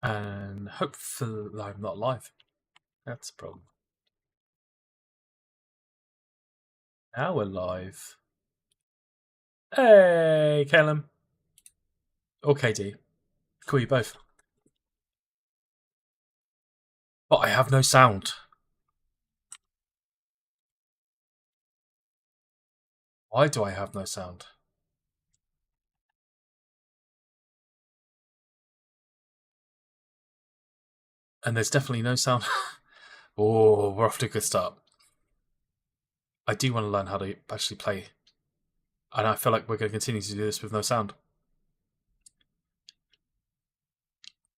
And hopefully I'm not live. That's a problem. Now we're live. Hey, Callum. Or KD. Call you both. But I have no sound. Why do I have no sound? And there's definitely no sound. Oh, we're off to a good start. I do want to learn how to actually play. And I feel like we're going to continue to do this with no sound.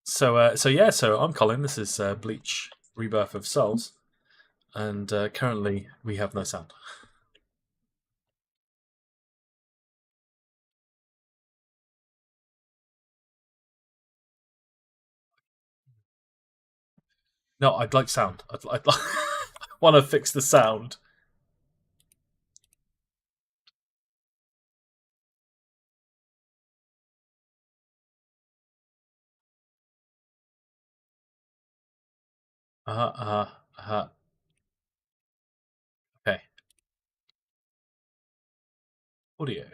So I'm Colin. This is BLEACH, Rebirth of Souls. And currently we have no sound. No, I'd like sound. I'd like I want to fix the sound. Okay. Audio.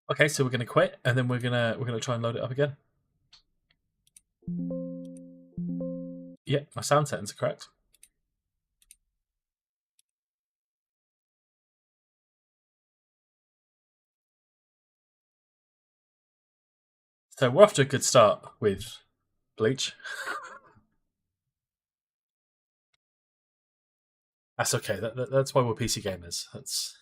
Okay, so we're gonna quit, and then we're gonna try and load it up again. Yeah, my sound settings are correct. So we're off to a good start with BLEACH. That's okay. That's why we're PC gamers. That's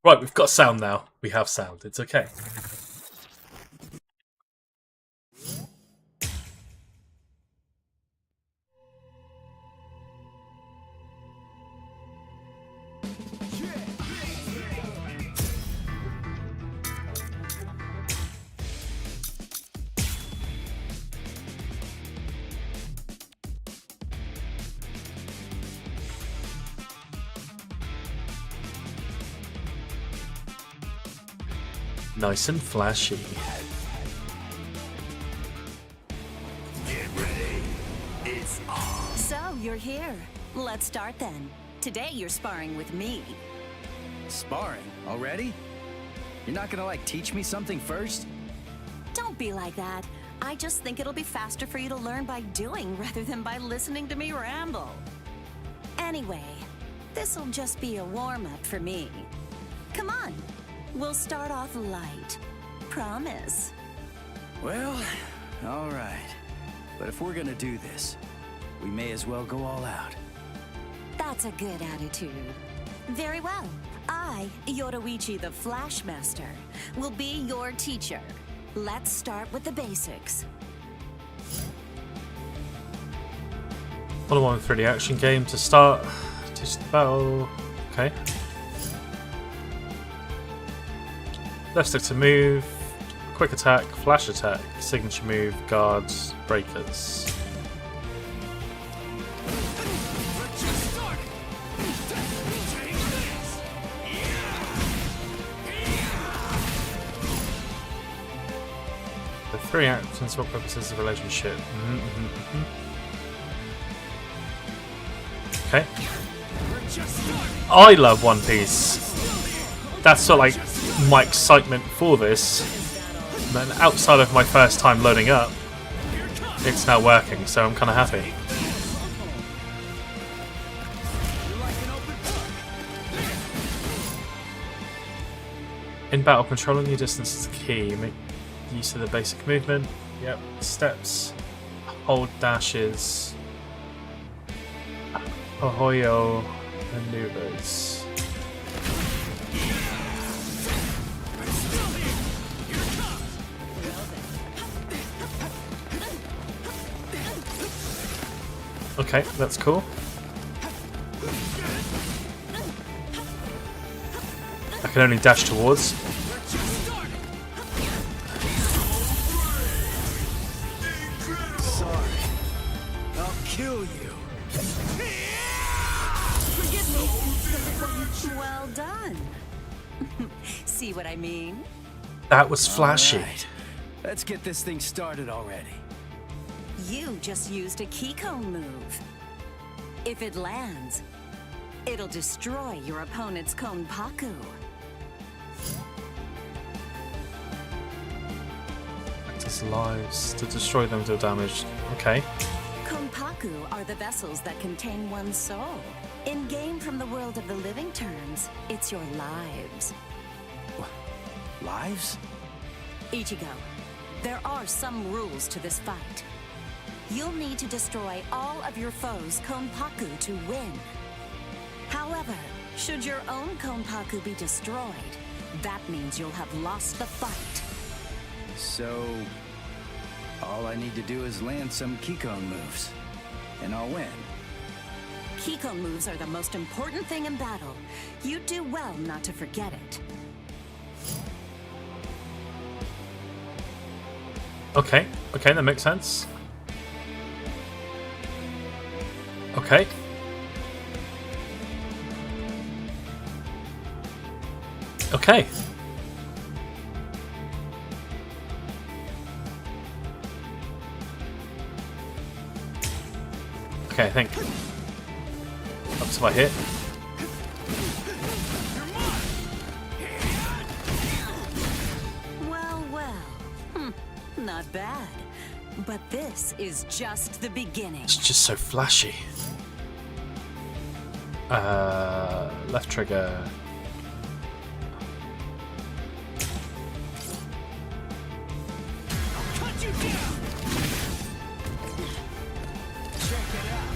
Right. We've got sound now. We have sound. It's okay. Nice and flashy. Get ready. It's on. So, you're here. Let's start then. Today you're sparring with me. Sparring? Already? You're not gonna, teach me something first? Don't be like that. I just think it'll be faster for you to learn by doing rather than by listening to me ramble. Anyway, this'll just be a warm-up for me. Come on. We'll start off light. Promise. Well, alright. But if we're gonna do this, we may as well go all out. That's a good attitude. Very well. I, Yoruichi the Flashmaster, will be your teacher. Let's start with the basics. Follow on through the action game to start. Just the battle. Okay. Left stick to move. Quick attack. Flash attack. Signature move. Guards. Breakers. The three actions for purposes of relationship. Okay. I love One Piece. That's sort of like my excitement for this. And then outside of my first time loading up, it's now working, so I'm kind of happy. In battle, controlling your distance is key. Make use of the basic movement. Yep. Steps. Hold dashes. Ahoyo maneuvers. Okay, that's cool. I can only dash towards. Sorry. I'll kill you. Well done. See what I mean? That was flashy. All right. Let's get this thing started already. You just used a Keycone move. If it lands, it'll destroy your opponent's Konpaku. Practice lives to destroy them to damage. Okay. Konpaku are the vessels that contain one's soul. In Game from the World of the Living terms, it's your lives. Lives? Ichigo, there are some rules to this fight. You'll need to destroy all of your foes' Konpaku to win. However, should your own Konpaku be destroyed, that means you'll have lost the fight. So, all I need to do is land some Keycone moves, and I'll win. Keycone moves are the most important thing in battle. You'd do well not to forget it. Okay, okay, that makes sense. Okay. Okay. Okay, I think up to my hit. Well, well. Not bad. But this is just the beginning. It's just so flashy. Left trigger. Cut you down! Check it out!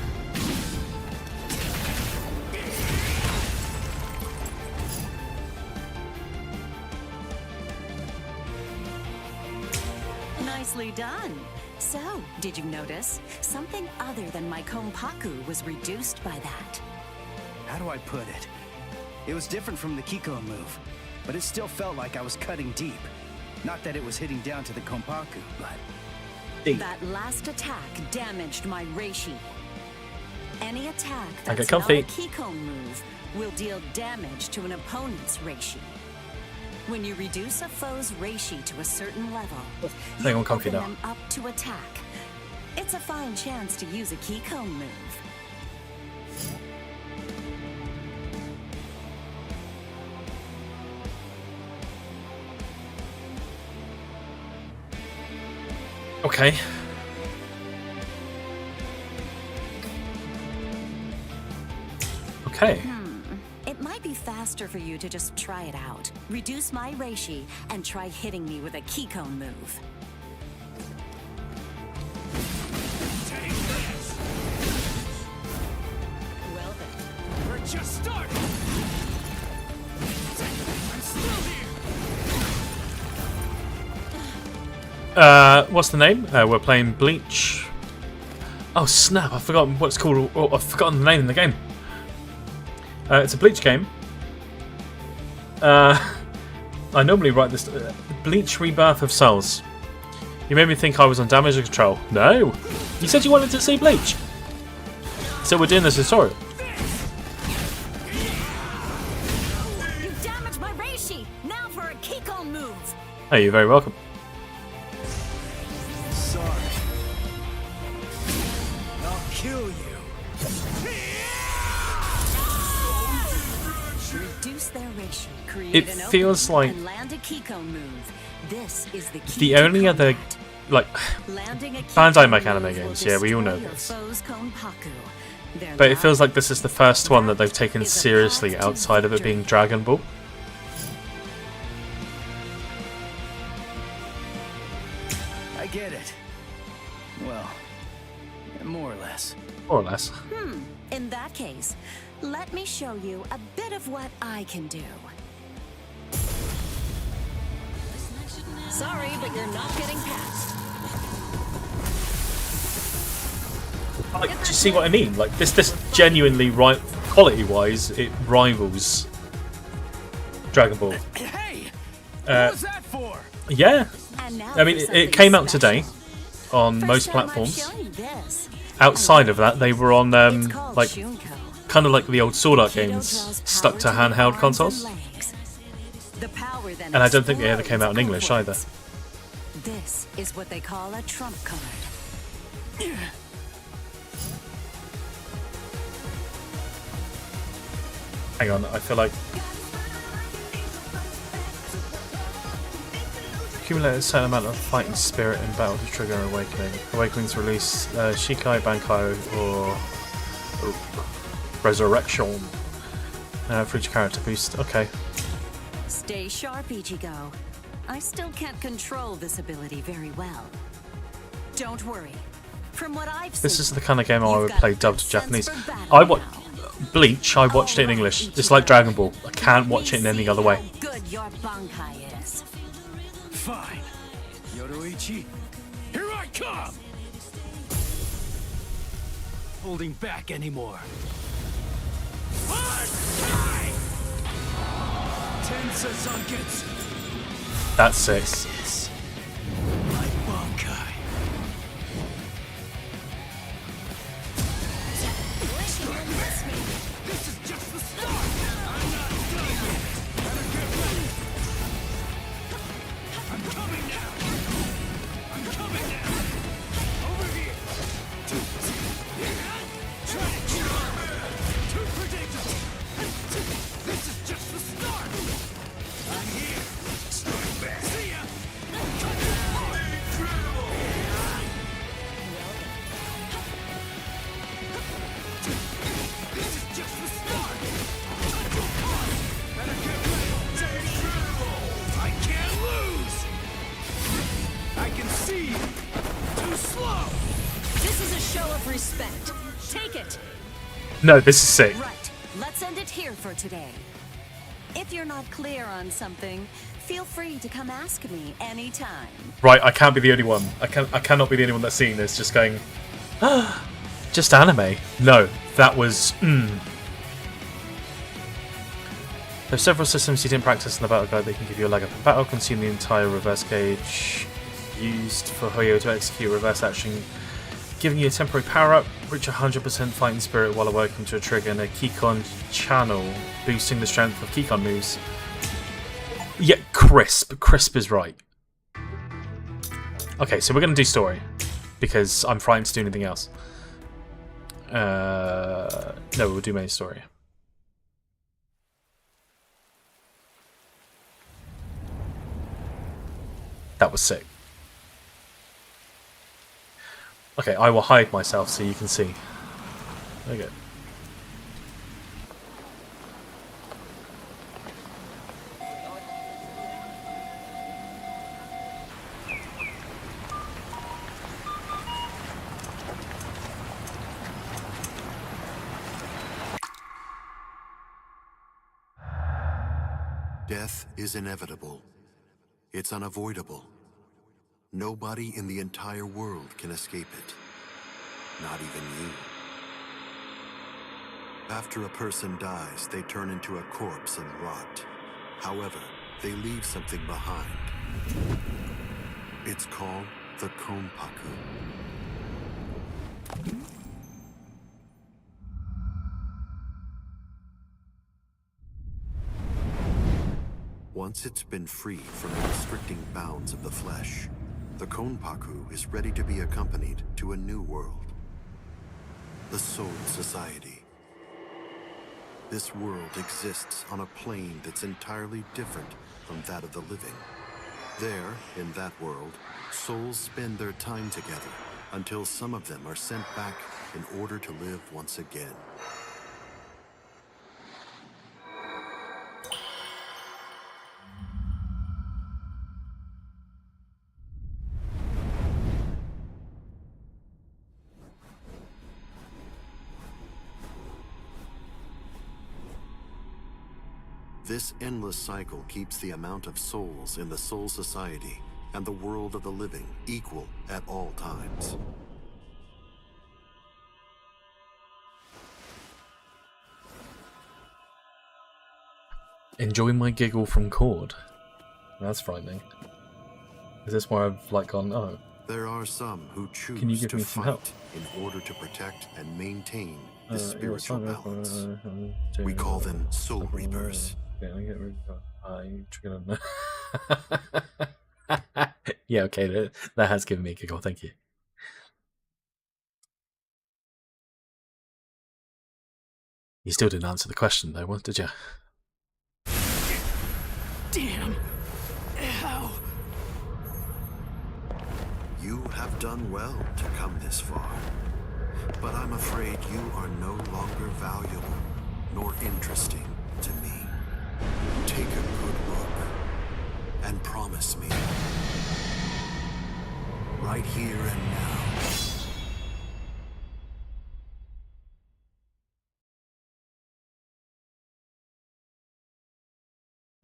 Nicely done. So, did you notice? Something other than my Konpaku was reduced by that. How do I put it? It was different from the Keycone move, but it still felt like I was cutting deep. Not that it was hitting down to the Konpaku, but... That last attack damaged my Reishi. Any attack I get that's not comfy. a Keycone move will deal damage to an opponent's Reishi. When you reduce a foe's Reishi to a certain level, Hang you on, comfy open now. them up to attack. It's a fine chance to use a Keycone move. Okay. Okay. It might be faster for you to just try it out. Reduce my Reishi and try hitting me with a Keycone move. Take this! Well then. We're just starting! I'm still here! What's the name? We're playing Bleach. Oh snap! I've forgotten what it's called. Oh, I've forgotten the name in the game. It's a Bleach game. I normally write this Bleach Rebirth of Souls. You made me think I was on damage control. No, you said you wanted to see Bleach. So we're doing this tutorial. You damaged my Reishi! Now for a Keycone move! Oh, you're very welcome. Sorry. I'll kill you. Reduce their Reishi, create It an feels opening, like and land a Keycone move. This is the key the to only other, combat. like, Landing a Bandai Keycone make anime move will games, yeah, we all know destroy your this. foe's Konpaku. Their but it feels life like this is the first one that they've taken is a seriously path to outside of it victory. being Dragon Ball. I get it. Well, more or less. More or less. In that case, let me show you a bit of what I can do. Sorry, but you're not getting past. Like, do you see what I mean? Like this genuinely, right, quality-wise, it rivals Dragon Ball. Hey! What was that for? Yeah, And now I mean, for it something came out special. today on First most time I'm platforms. showing this. Outside of that, they were on It's called like Shunko. kind of like the old Sword Art Kido games, draws stuck to power the handheld arms consoles. and legs. The power then And I don't think they ever came out in explodes English either. outwards. This is what they call a trump card. Hang on, I feel like accumulate a certain amount of fighting spirit in battle to trigger an awakening. Awakenings release Shikai, Bankai, or Resurrection for each character boost. Okay. Stay sharp, Ichigo. I still can't control this ability very well. Don't worry. From what I've seen, This is the kind of game I you've would got play a dubbed good Japanese. sense for battle I watch now. Bleach. I watched it in English. It's like Dragon Ball. I can't watch it in any other way. How good your Bankai is. Fine. Yoruichi, here I come! Holding back anymore. Bankai! Tensa Zanketsu. That's sick. My Bankai. This is just the start! I'm not done yet! Better get ready! I'm coming now! I'm coming now! Over here! Try it! Too predictable! This is just the start! I'm here! Strike back! See ya! This is just the start! Better get ready! I can't lose! I can see you! Too slow! This is a show of respect. Take it. No, this is sick. Right. Let's end it here for today. If you're not clear on something, feel free to come ask me anytime. Right, I can't be the only one. I cannot be the only one that's seeing this. Just going, just anime. No, that was. There's several systems you didn't practice in the battle guide that can give you a leg up in battle. Consume the entire reverse gauge used for Hoyo to execute reverse action, giving you a temporary power up. Reach 100% fighting spirit while awakening to a trigger and a Keycon channel, boosting the strength of Keycon moves. Yeah, crisp. Crisp is right. Okay, so we're going to do story, because I'm frightened to do anything else. No, we'll do main story. That was sick. Okay, I will hide myself so you can see. Okay. Death is inevitable. It's unavoidable. Nobody in the entire world can escape it. Not even you. After a person dies, they turn into a corpse and rot. However, they leave something behind. It's called the Konpaku. Once it's been freed from the restricting bounds of the flesh, the Konpaku is ready to be accompanied to a new world. The Soul Society. This world exists on a plane that's entirely different from that of the living. There, in that world, souls spend their time together until some of them are sent back in order to live once again. This endless cycle keeps the amount of souls in the Soul Society and the world of the living equal at all times. Enjoy my giggle from Cord. That's frightening. Is this where I've like gone, oh, There are some who can you choose give to me some fight help? in order to protect and maintain You're this spiritual sorry balance. for- We call them soul reapers. Yeah, I get rid of I'm trying to- Yeah, okay, that has given me a giggle, thank you. You still didn't answer the question though, what did you? Damn! Ow! You have done well to come this far, but I'm afraid you are no longer valuable nor interesting to me. Take a good look and promise me, right here and now,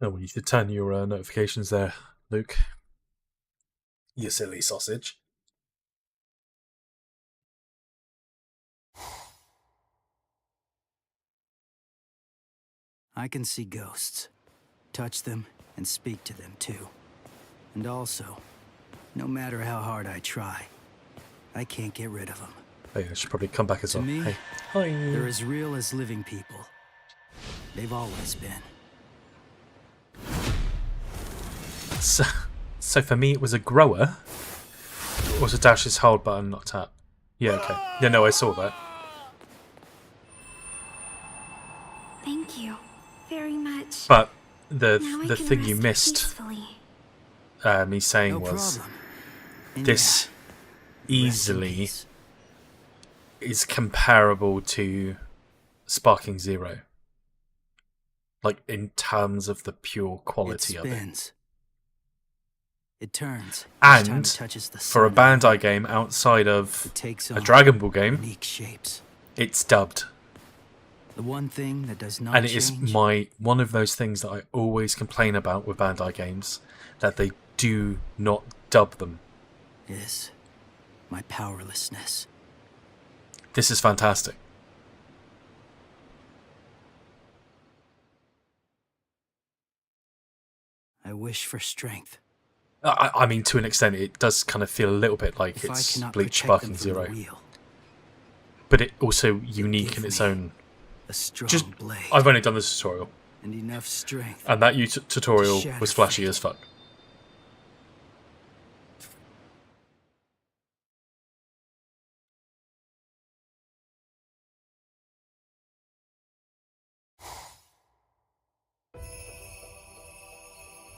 Oh, well, you should turn your notifications there, Luke. You silly sausage. I can see ghosts, touch them, and speak to them too. And also, no matter how hard I try, I can't get rid of them. Oh yeah, I should probably come back as To well. me, Hey. Hi. they're as real as living people. They've always been. So for me, it was a grower. Or was a dash's hold button not tap? Yeah, okay. Yeah, no, I saw that. Thank you very much. But Now the I can thing you rest missed, peacefully. me saying No was problem. And this yeah, rest in easily peace. is comparable to Sparking Zero. Like in terms of the pure quality It of it. spins. It turns. Each time And it touches the for a sun, Bandai game outside of it takes a on Dragon Ball game, unique shapes. it's dubbed. The one thing that does not And it change is one of those things that I always complain about with Bandai games, that they do not dub them. is my powerlessness. This is fantastic. I wish for strength. I mean, to an extent, it does kind of feel a little bit like If I it's cannot Bleach protect them Sparking from the Zero, wheel, but it also unique give in its me own. a strong Just, blade I've only done this tutorial, and enough strength. and that tutorial shatter was flashy fate. as fuck.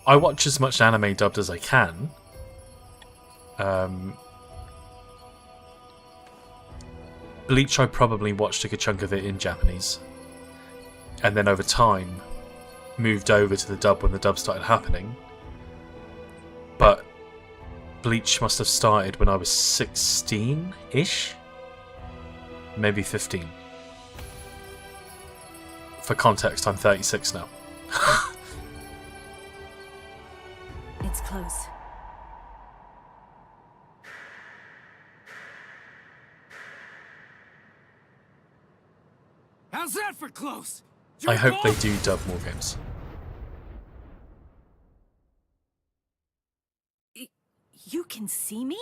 I watch as much anime dubbed as I can. Bleach, I probably watched a good chunk of it in Japanese. And then over time, moved over to the dub when the dub started happening. But Bleach must have started when I was 16-ish? Maybe 15. For context, I'm 36 now. It's close. How's that for close? I You're hope they gone? do dub more games. You can see me?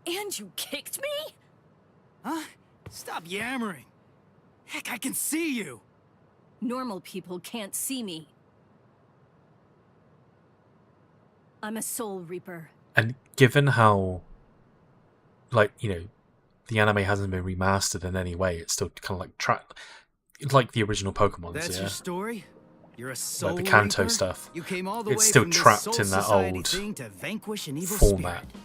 And you kicked me? Huh? Stop yammering. Heck, I can see you. Normal people can't see me. I'm a soul reaper. And given how, like, you know, the anime hasn't been remastered in any way, it's still kind of like like the original Pokemon's, That's yeah? your story? You're a soul Like the Kanto reaper? stuff. You came all the It's way still from this trapped Soul in that Society old thing to vanquish an evil format. spirit.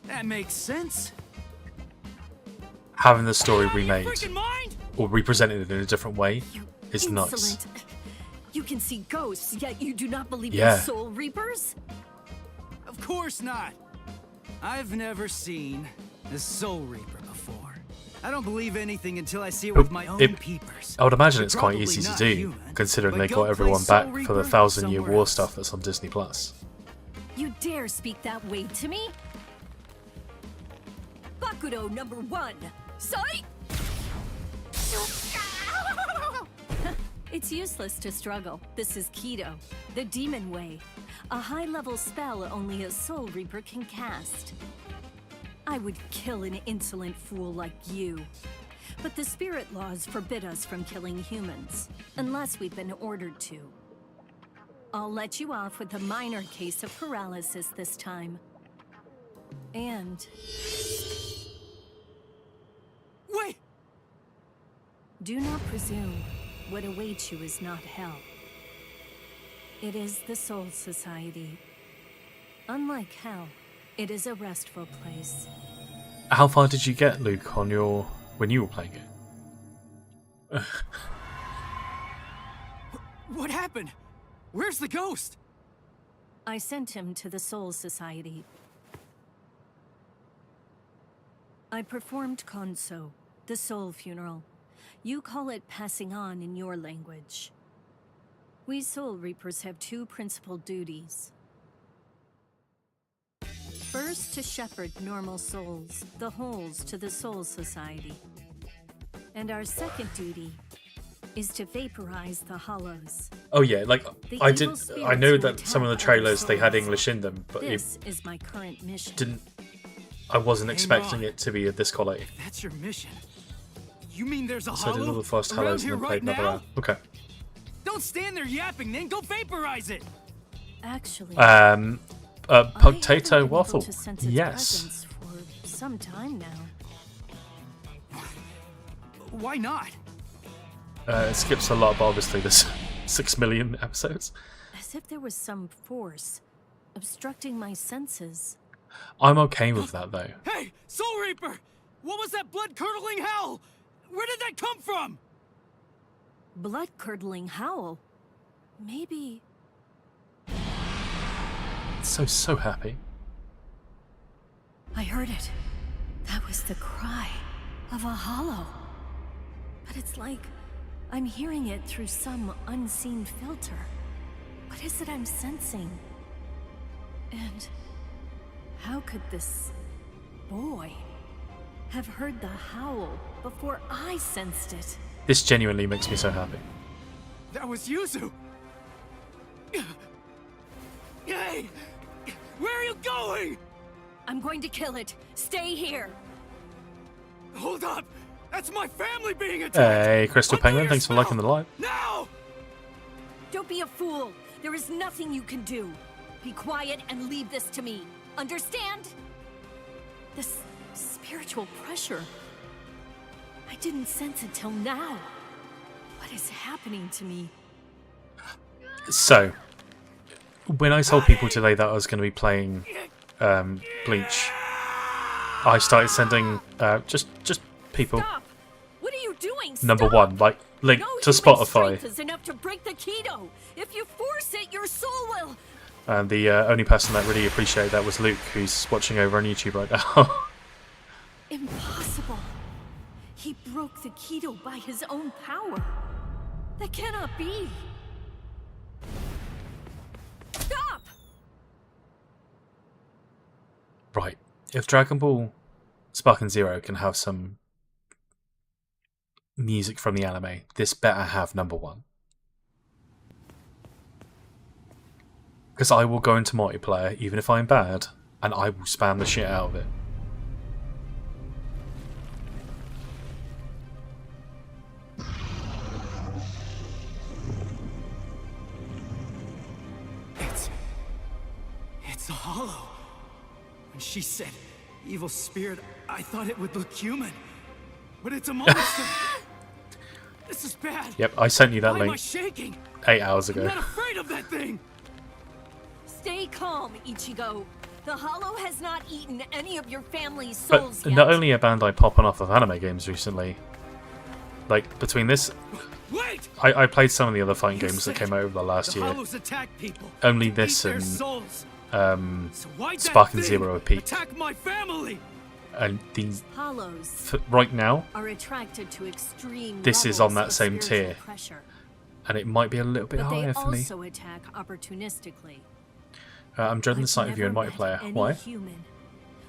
That makes sense. Having the story Out of your remade freaking mind? or represented in a different way You is nice. insolent. You can see ghosts, yet you do not believe Yeah. in soul reapers? Of course not. I've never seen a soul reaper before. I don't believe anything until I see it with my own peepers. I would imagine They're it's quite probably easy to not do, human, considering but they go got play everyone Soul back for the Reaper 1,000 Year somewhere War else. stuff that's on Disney Plus. You dare speak that way to me? Bakudo #1. Sight! It's useless to struggle. This is Keto, the demon way. A high-level spell only a Soul Reaper can cast. I would kill an insolent fool like you. But the spirit laws forbid us from killing humans, unless we've been ordered to. I'll let you off with a minor case of paralysis this time. And... Wait! do not presume what awaits you is not hell. It is the Soul Society. Unlike hell, it is a restful place. How far did you get, Luke, on your when you were playing it? What happened? Where's the ghost? I sent him to the Soul Society. I performed Konso, the soul funeral. You call it passing on in your language. We Soul Reapers have two principal duties. First, to shepherd normal souls, the holes, to the Soul Society. And our second duty is to vaporize the hollows. Oh yeah, like The I evil did. I know spirits that who some of the attack other trailers they had souls. English in them, but it This is my current mission. didn't. I wasn't Hang expecting on. it to be of this quality. That's your mission. You mean there's a So I did all hollow the fast around hellos here and then right played another now? hour. Okay. Don't stand there yapping, then go vaporize it. Actually, Potato I haven't been waffle. able to sense its Yes. presence for some time now. Why not? It skips a lot, but obviously there's 6 million episodes. As if there was some force obstructing my senses. I'm okay with that though. Hey, Soul Reaper! What was that blood-curdling howl? Where did that come from? Blood-curdling howl. Maybe... So happy. I heard it. That was the cry of a hollow. But it's like I'm hearing it through some unseen filter. What is it I'm sensing? And how could this boy have heard the howl before I sensed it? This genuinely makes me so happy. That was Yuzu! Hey! Where are you going? I'm going to kill it. Stay here. Hold up! That's my family being attacked! Hey, Crystal Undo Penguin, your thanks for spell! liking the live. Now! Don't be a fool. There is nothing you can do. Be quiet and leave this to me. Understand? This spiritual pressure. I didn't sense it till now. What is happening to me? So, when I told people today that I was going to be playing Bleach, I started sending just people Stop! What are you doing? number Stop! one, like link No to human Spotify, strength is enough to break the keto. If you force it, your soul will. and the only person that really appreciated that was Luke, who's watching over on YouTube right now. Impossible. He broke the keto by his own power. That cannot be. Stop! Right, if Dragon Ball Sparking Zero can have some music from the anime, this better have number one. Because I will go into multiplayer, even if I'm bad, and I will spam the shit out of it. It's a hollow. When she said evil spirit, I thought it would look human. But it's a monster. This is bad. Yep, I sent you that Why am I link shaking? 8 hours I'm ago. not afraid of that thing. Stay calm, Ichigo. The Hollow has not eaten any of your family's But souls yet. not only are Bandai popping off of anime games recently, like between this, Wait! I played some of the other fighting You games that said came out over the last the year. hollows attack people. Only to this eat their and souls. um, So why'd that Sparking thing Zero peak. attack my family? And these Hollows right now, are attracted to extreme This is on levels that of same spiritual tier. pressure. and it might be a little bit But they higher for me. also attack opportunistically. I'm dreading the I've sight of you in never met multiplayer. any Why? human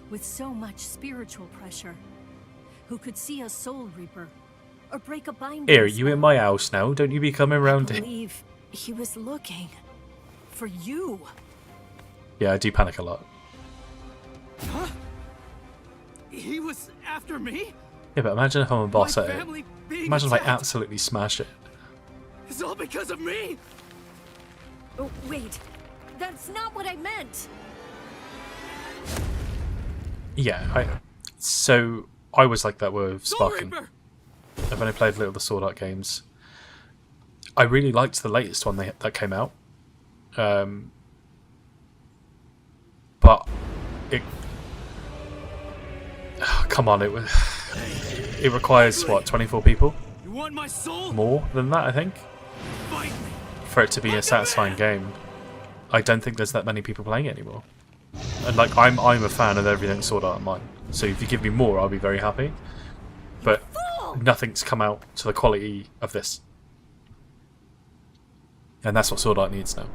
with so much spiritual pressure who could see a Soul Reaper or break a binding Here, you in spell. my house now. Don't you be coming I round here. believe he was looking for you. Yeah, I do panic a lot. Huh? He was after me? Yeah, but imagine if I'm a boss My at it. family being Imagine if I attacked. absolutely smash it. It's all because of me? Oh, wait. That's not what I meant. Yeah, so I was like that with Soul Sparking. Reaper! I've only played a little of the Sword Art games. I really liked the latest one that came out. But it... come on, it requires, what, 24 people? You want my soul? More than that, I think? Fight me! For it to be a satisfying game. I don't think there's that many people playing it anymore. And like, I'm a fan of everything Sword Art Online. So if you give me more, I'll be very happy. But nothing's come out to the quality of this. And that's what Sword Art needs now.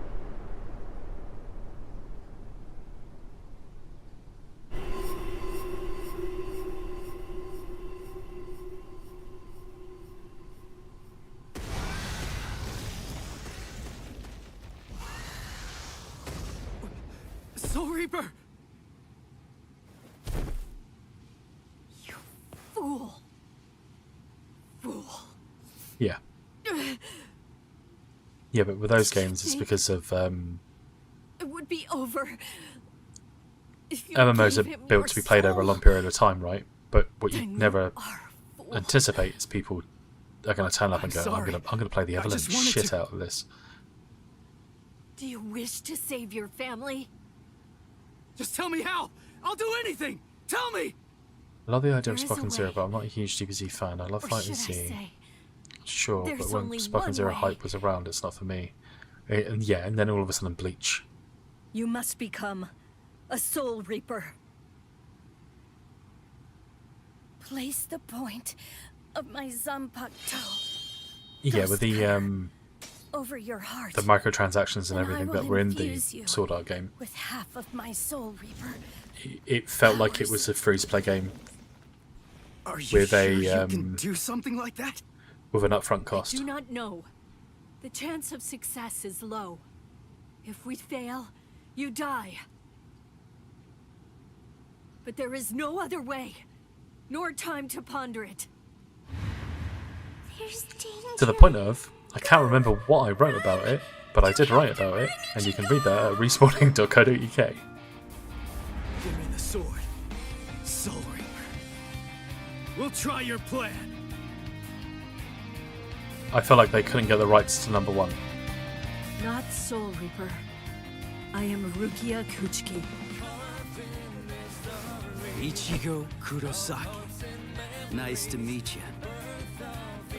Soul Reaper! You fool. Fool. Yeah. Yeah, but with those games, it's because of It would be over. If you MMOs gave are him built your to be played over a soul. long period of time, right? But what you Then never are a fool. anticipate is people are going to turn up and go, sorry. I'm going to play the I evident just wanted shit to- out of this. Do you wish to save your family? Just tell me how! I'll do anything! Tell me! I love the idea of There is a Sparking Zero, way. but I'm not a huge DBZ fan. I love Or Fighting should I Z. say, Sure, there's but when only Sparking one Zero way. hype was around, it's not for me. And yeah, and then all of a sudden Bleach. you must become a Soul Reaper. Place the point of my Zanpakuto Yeah, with the over your heart. the microtransactions and And I everything will that were in the infuse you Sword Art game, with half of my Soul Reaper. it felt like it was a free-to-play game Are you with sure a you can do something like that? with an upfront cost. Do not know. The chance of success is low. If we fail, you die. But there is no other way, nor time to ponder it. There's danger. To the point of, I can't remember what I wrote about it, but I did write about it, and you can read that at respawning.co.uk. Give me the sword. Soul Reaper. We'll try your plan. I feel like they couldn't get the rights to number one. Not Soul Reaper. I am Rukia Kuchiki. Ichigo Kurosaki. Nice to meet you.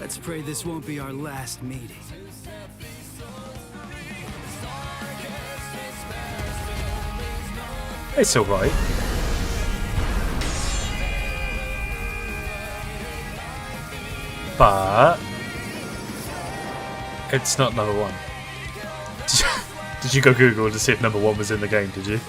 Let's pray this won't be our last meeting. It's alright. But it's not number one. Did you go Google to see if number one was in the game, did you?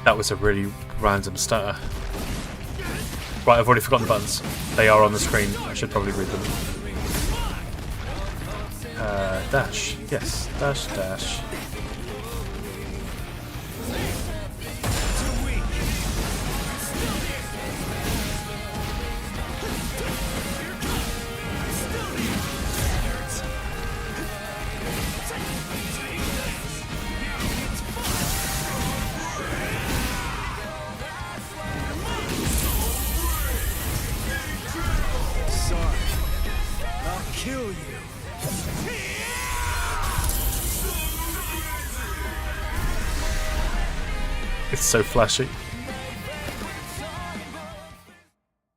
That was a really random stutter. Right, I've already forgotten the buttons. They are on the screen. I should probably read them. Dash. Yes. Dash, dash. Sorry. I'll kill you. It's so flashy.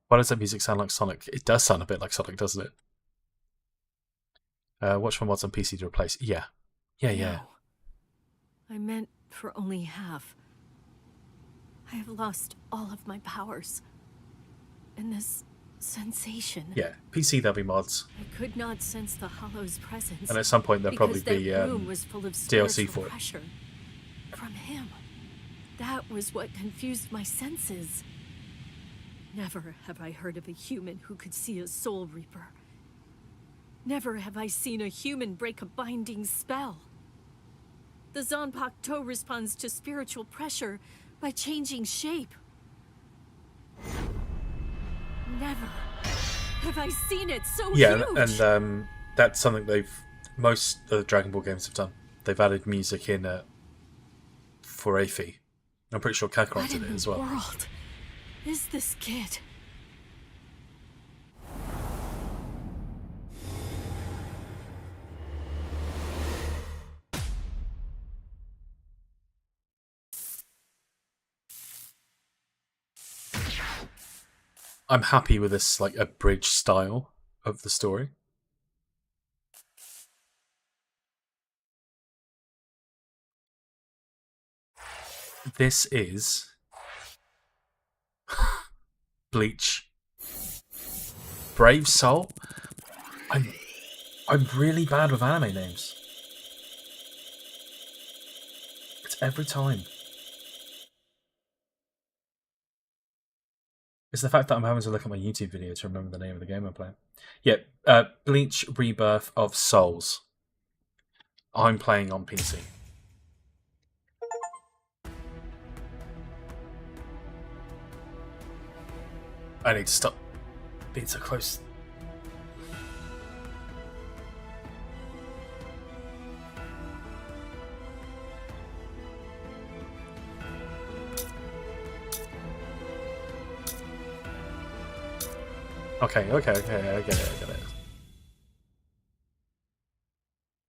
Why does that music sound like Sonic? It does sound a bit like Sonic, doesn't it? Watch for mods on PC to replace. Yeah. Yeah, yeah. No. I meant for only half. I have lost all of my powers. and this sensation. Yeah, PC there'll be mods, I could not sense the Hollow's presence. and at some point there'll probably because be that room was full of DLC spiritual for it. pressure from him. That was what confused my senses. Never have I heard of a human who could see a Soul Reaper. Never have I seen a human break a binding spell. The Zanpakuto responds to spiritual pressure by changing shape. Never have I seen it so Yeah, huge. and that's something most of the Dragon Ball games have done. They've added music in for Aphie. I'm pretty sure Kakarot What did in it as the well. world is this kid? I'm happy with this, like, abridged style of the story. This is Bleach. Brave Soul. I'm really bad with anime names. It's every time. It's the fact that I'm having to look at my YouTube video to remember the name of the game I'm playing. Yeah, Bleach Rebirth of Souls. I'm playing on PC. I need to stop being so close. Okay, I get it.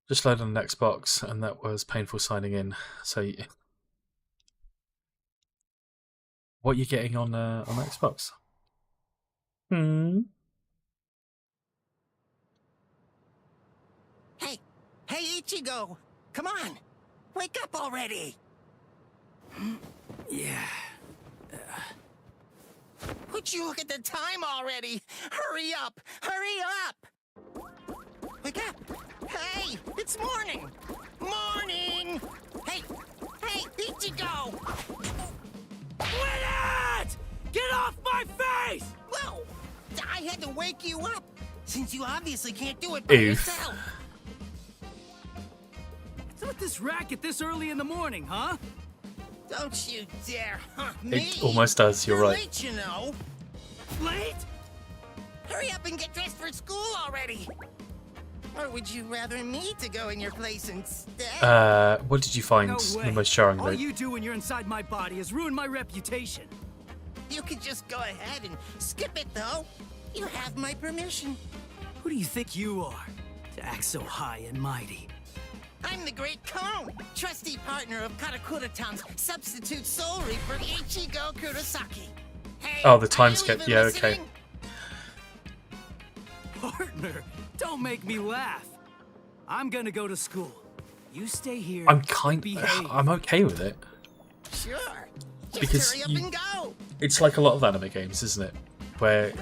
Just loaded on an Xbox, and that was painful signing in. So, what are you getting on Xbox? Hey, Ichigo! Come on! Wake up already! Yeah. Would you look at the time already? Hurry up! Hurry up! Wake up! Hey! It's morning! Morning! Hey! Ichigo! Quit it! Get off my face! Whoa! I had to wake you up, since you obviously can't do it by Oof. yourself. What's with this racket this early in the morning, huh? Don't you dare, me! It almost does, you're right. Late, you know. Late? Hurry up and get dressed for school already! Or would you rather me to go in your place instead? What did you find No way. the most jarring All note? you do when you're inside my body is ruin my reputation. You could just go ahead and skip it, though. You have my permission. Who do you think you are to act so high and mighty? I'm the Great Cone, trusty partner of Karakura-tan's substitute Soul Reaper Ichigo Kurosaki. Hey, Oh, the are time you skip. even Yeah, okay. listening? Partner, don't make me laugh. I'm gonna go to school. You stay here. behave. I'm okay with it. Sure. Just Because hurry up and go. It's like a lot of anime games, isn't it? Where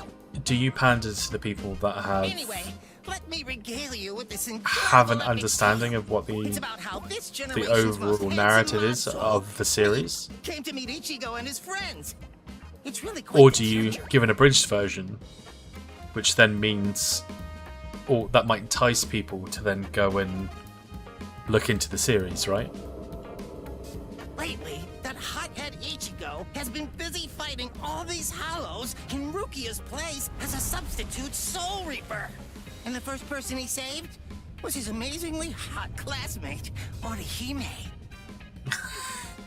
do you pander to the people that Anyway, let me regale you with this have an incredible understanding epic of what tale. It's the about how this the generation's most overall handsome narrative is monster of the series? came to meet Ichigo and his friends. It's really quite Or the do you treasure. give an abridged version, which then means, or that might entice people to then go and look into the series, right? Lately, that hothead Ichigo has been busy fighting all these hollows in Rukia's place as a substitute Soul Reaper. And the first person he saved was his amazingly hot classmate, Orihime.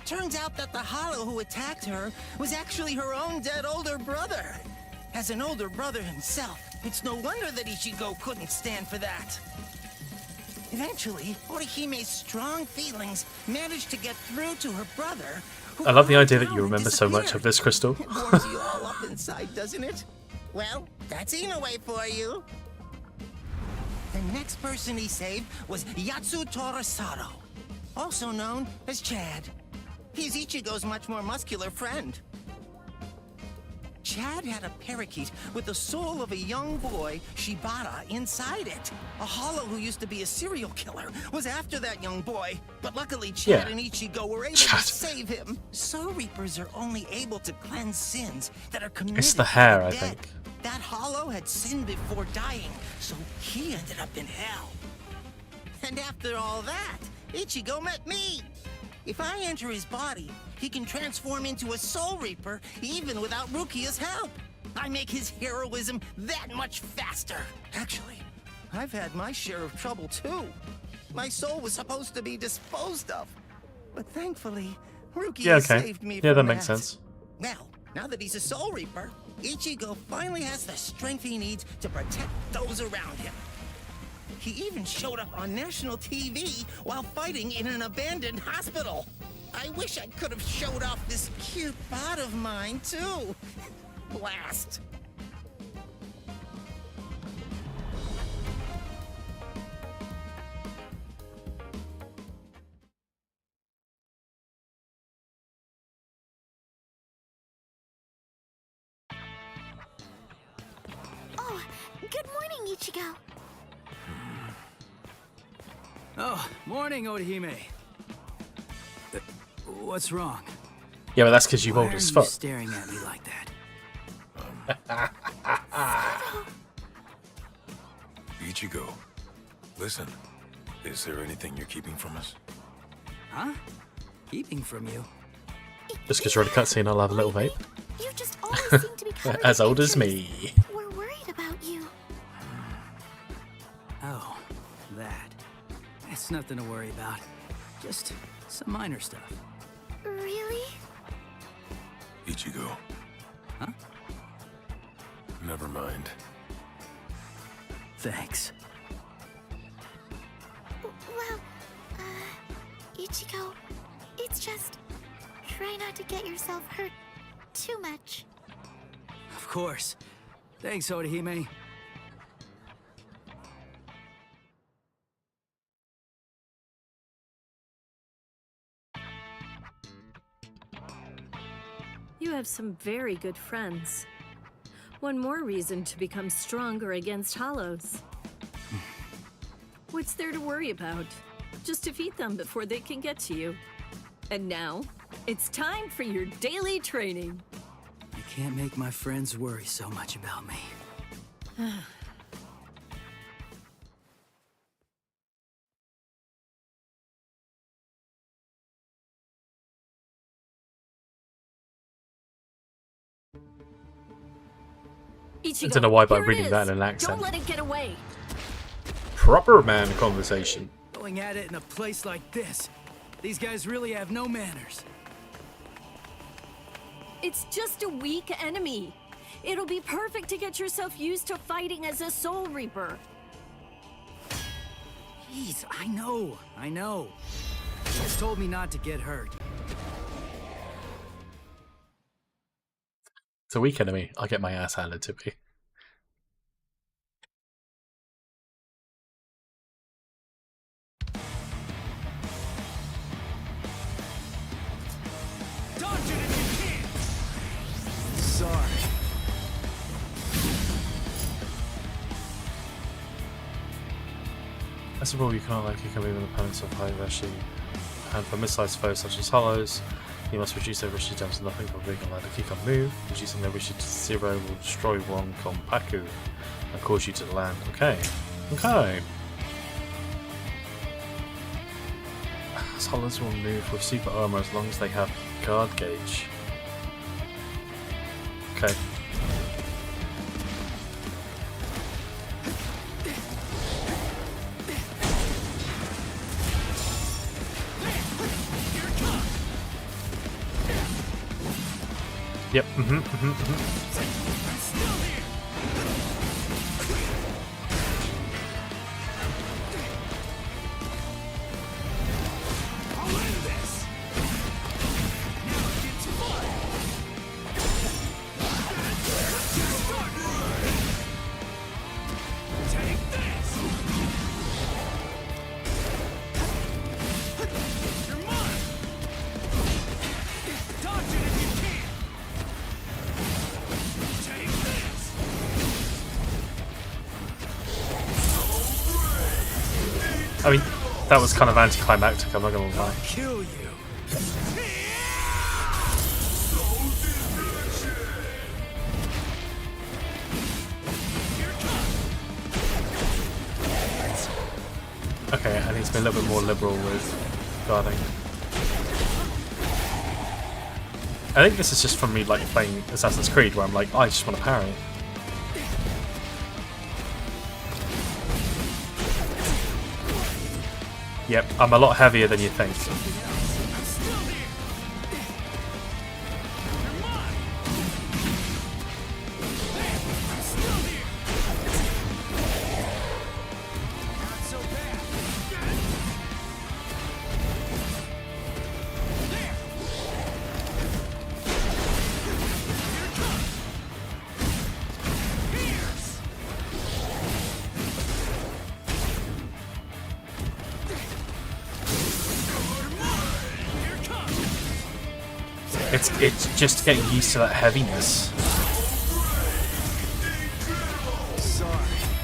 Turns out that the hollow who attacked her was actually her own dead older brother. As an older brother himself, it's no wonder that Ichigo couldn't stand for that. Eventually, Orihime's strong feelings managed to get through to her brother. who I love the calmed idea that down you and remember so much of disappeared. this, Crystal. It warms you all up inside, doesn't it? Well, that's Inoue for you. The next person he saved was Yatsu Torasaro, also known as Chad. He's Ichigo's much more muscular friend. Chad had a parakeet with the soul of a young boy, Shibata, inside it. A hollow who used to be a serial killer was after that young boy, but luckily Chad and Ichigo were able to save him. Soul Reapers are only able to cleanse sins that are committed It's the hair, by I the dead. think. That hollow had sinned before dying, so he ended up in hell. And after all that, Ichigo met me. If I enter his body, he can transform into a Soul Reaper even without Rukia's help. I make his heroism that much faster. Actually, I've had my share of trouble too. My soul was supposed to be disposed of, but thankfully, Rukia saved me from that makes sense. Well, now that he's a Soul Reaper, Ichigo finally has the strength he needs to protect those around him. He even showed up on national TV while fighting in an abandoned hospital. I wish I could have showed off this cute bod of mine, too. Blast. Oh, good morning, Ichigo. Oh, morning, Orihime. What's wrong? Yeah, but that's because you're Why old are as you fuck. staring at me like that? Ichigo, listen. Is there anything you're keeping from us? Huh? Keeping from you? Just because you're in a cutscene, I'll have a little vape. You just always seem to be covered As in old as pictures. me. We're worried about you. Oh, that. It's nothing to worry about. Just some minor stuff. Really? Ichigo. Huh? Never mind. Thanks. Well, Ichigo, it's just... try not to get yourself hurt too much. Of course. Thanks, Orihime. You have some very good friends. One more reason to become stronger against hollows. What's there to worry about? Just defeat them before they can get to you. And now, it's time for your daily training. I can't make my friends worry so much about me. Ichigo, I don't know why, but I'm here it reading that is. in an accent. Don't let it get away. Proper man conversation. Going at it in a place like this. These guys really have no manners. It's just a weak enemy. It'll be perfect to get yourself used to fighting as a Soul Reaper. Jeez, I know. You just told me not to get hurt. It's a weak enemy. I'll get my ass handed to me. Dodge it if you can! Sorry. As a rule, you can't kick or move an opponents of high Rashi, and for mid-sized foes such as hollows, you must reduce their Rishi down to nothing for being allowed to kick or move. Reducing their Rishi to 0 will destroy one Konpaku and cause you to land. Okay. As hollows will move with super armor as long as they have guard gauge. Okay. Yep. I mean, that was kind of anticlimactic, I'm not gonna lie. Kill you. Okay, I need to be a little bit more liberal with guarding. I think this is just from me like playing Assassin's Creed, where I'm like, I just want to parry. Yep, I'm a lot heavier than you think. It's just getting used to that heaviness.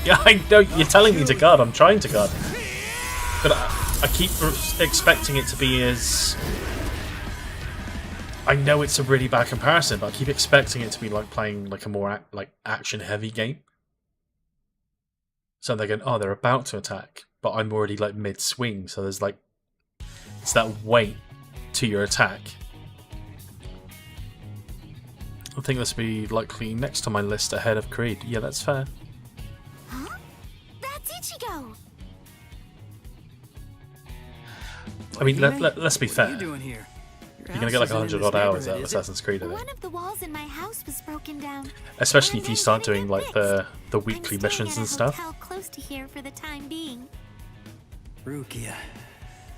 Yeah, I know, you're telling me to guard, I'm trying to guard. But I keep expecting it to be as... I know it's a really bad comparison, but I keep expecting it to be like playing like a more action-heavy game. So they're going, oh, they're about to attack, but I'm already like mid-swing, so there's like... It's that weight to your attack. I think this will be likely next on my list ahead of Creed. Yeah, that's fair. Huh? That's Ichigo! I mean, let's be fair. What are you doing here? You're going to get like 100 odd hours out of Assassin's Creed, I think. One of the walls in my house was broken down. Especially if you start doing like the weekly missions and stuff. Close to here for the time being. Rukia,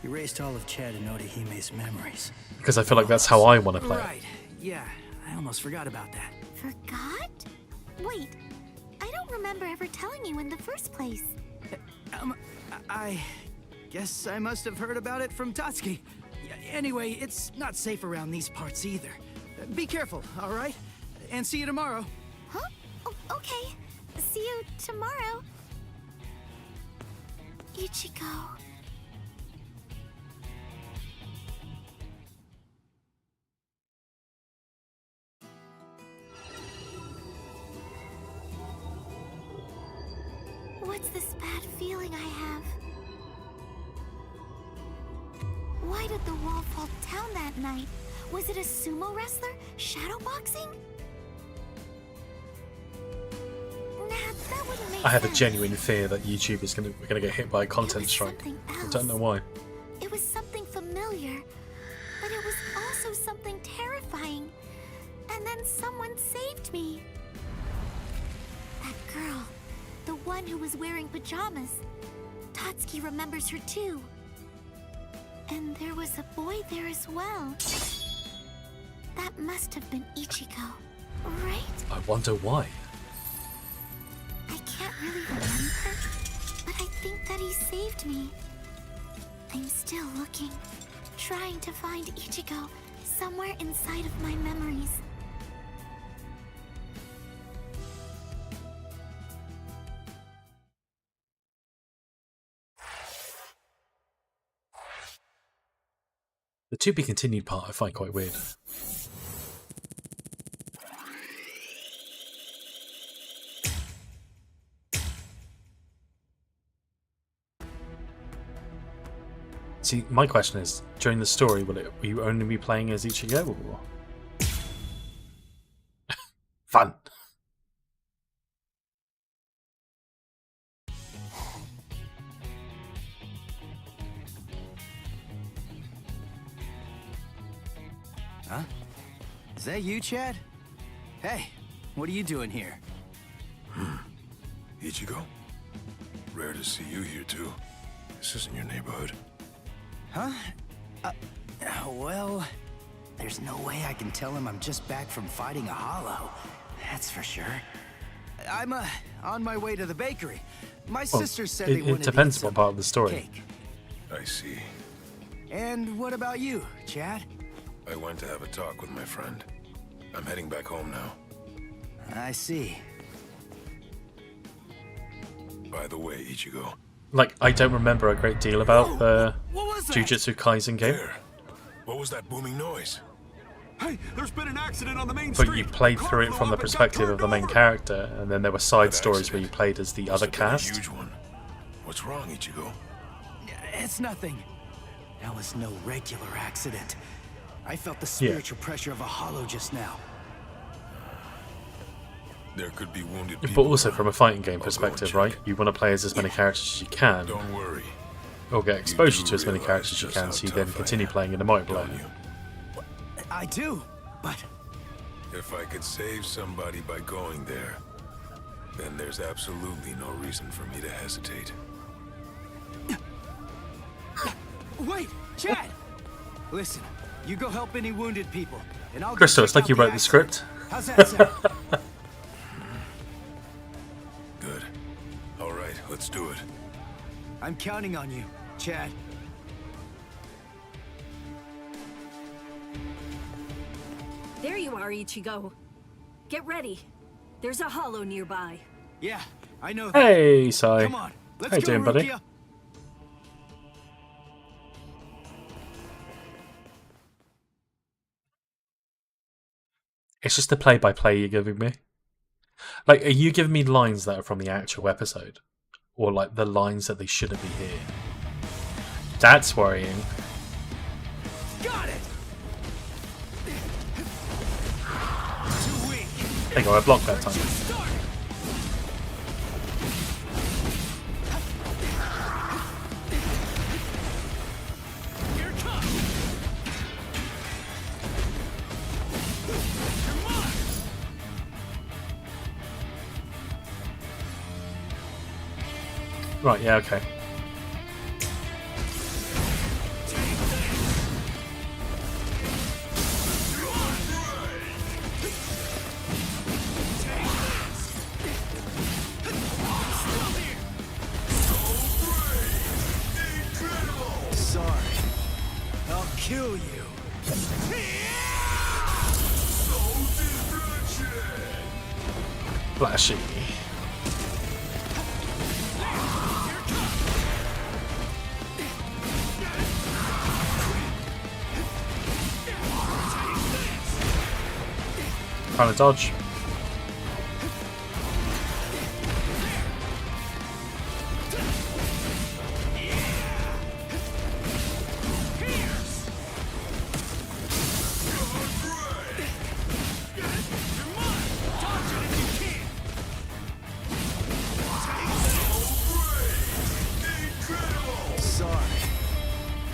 erased all of Chad and Odahime's memories. Because I feel like that's how I want to play it. Right. Yeah, I almost forgot about that. Forgot? Wait, I don't remember ever telling you in the first place. I guess I must have heard about it from Tatsuki. Anyway, it's not safe around these parts either. Be careful, all right? And see you tomorrow. Huh? Oh, okay. See you tomorrow. Ichigo. What's this bad feeling I have? Why did the wall fall down that night? Was it a sumo wrestler? Shadowboxing? Nah, that wouldn't make I have a sense. genuine fear that YouTube is going to get hit by a content strike. I don't know why. It was something familiar, but it was also something terrifying. And then someone saved me. That girl. The one who was wearing pajamas. Tatsuki remembers her too. And there was a boy there as well. That must have been Ichigo, right? I wonder why. I can't really remember, but I think that he saved me. I'm still looking, trying to find Ichigo somewhere inside of my memories. The to be continued part I find quite weird. See, my question is, during the story, will you only be playing as Ichigo or... Fun! Huh? Is that you, Chad? Hey, what are you doing here? Ichigo. Rare to see you here, too. This isn't your neighborhood. Huh? Well, there's no way I can tell him I'm just back from fighting a hollow. That's for sure. I'm on my way to the bakery. My sister said they wanted it depends to eat what part of the story. cake. I see. And what about you, Chad? I went to have a talk with my friend. I'm heading back home now. I see. By the way, Ichigo, Like, I don't remember a great deal about the What was that? Jujutsu Kaisen game, There. What was that booming noise? Hey, there's been an accident on the main but street. you played Car through it blew from the up and got perspective of turned the main over. character, and then there were side That stories where you accident played as the must other have been a cast. huge one. What's wrong, Ichigo? It's nothing. That was no regular accident. I felt the Yeah. spiritual pressure of a hollow just now. There could be wounded But people also around. from a fighting game I'll go perspective, and right? check. You want to play as many characters as you can, Don't worry. or get exposure do to as many realize characters as you just can, how so you then tough I continue am, playing in the Don't multiplayer. you? I do, but If I could save somebody by going there, then there's absolutely no reason for me to hesitate. Wait, Chad! listen, you go help any wounded people, and I'll go Crystal, it's check like you out wrote the accident. script. How's that sound? Good. All right, let's do it. I'm counting on you, Chad. There you are, Ichigo. Get ready. There's a hollow nearby. Yeah, I know that. Hey, Sai. Come on, let's How you go, doing, buddy? Rukia. It's just the play-by-play you're giving me. Like, are you giving me lines that are from the actual episode? Or, like, the lines that they shouldn't be here? That's worrying. Got it! Too weak. There you go, I blocked that time. Start! Here it comes! Come on! Right, yeah, okay. Sorry. I'll kill you. Flashy. Trying to dodge. Sorry.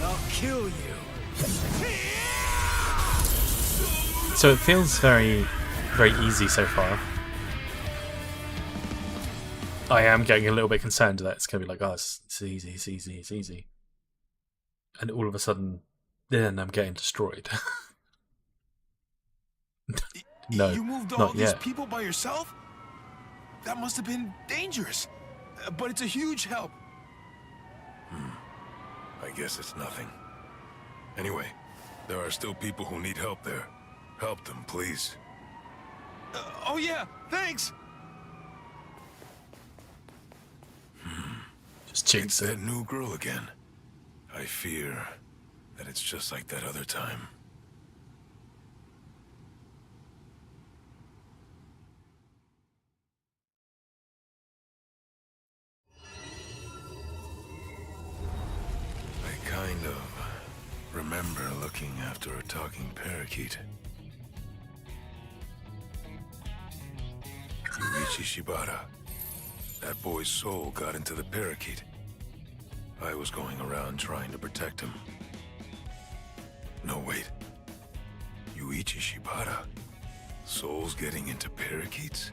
I'll kill you. So it feels very, very easy so far. I am getting a little bit concerned that it's going to be like, oh, it's easy, it's easy, it's easy. And all of a sudden, then I'm getting destroyed. No, You moved all not these yet. people by yourself? That must have been dangerous. But it's a huge help. I guess it's nothing. Anyway, there are still people who need help there. Help them, please. Oh yeah, thanks. Just It's jinx it. that new girl again. I fear that it's just like that other time. I kind of remember looking after a talking parakeet. Yuichi Shibata. That boy's soul got into the parakeet. I was going around trying to protect him. No, wait. Yuichi Shibata? Souls getting into parakeets?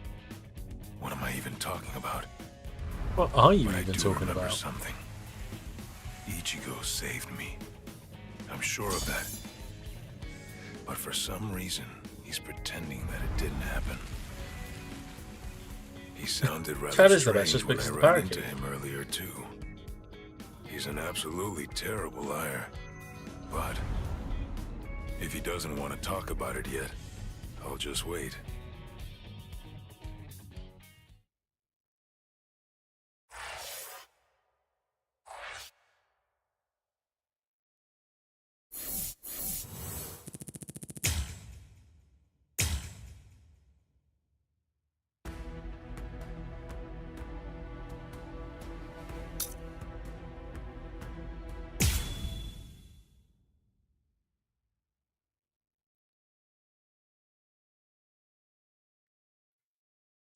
What am I even talking about? What are you But I even do talking remember about? something. Ichigo saved me. I'm sure of that. But for some reason, he's pretending that it didn't happen. He sounded rather That is the best, strange just when because I of the ran parakeet. into him earlier too. He's an absolutely terrible liar. But if he doesn't want to talk about it yet, I'll just wait.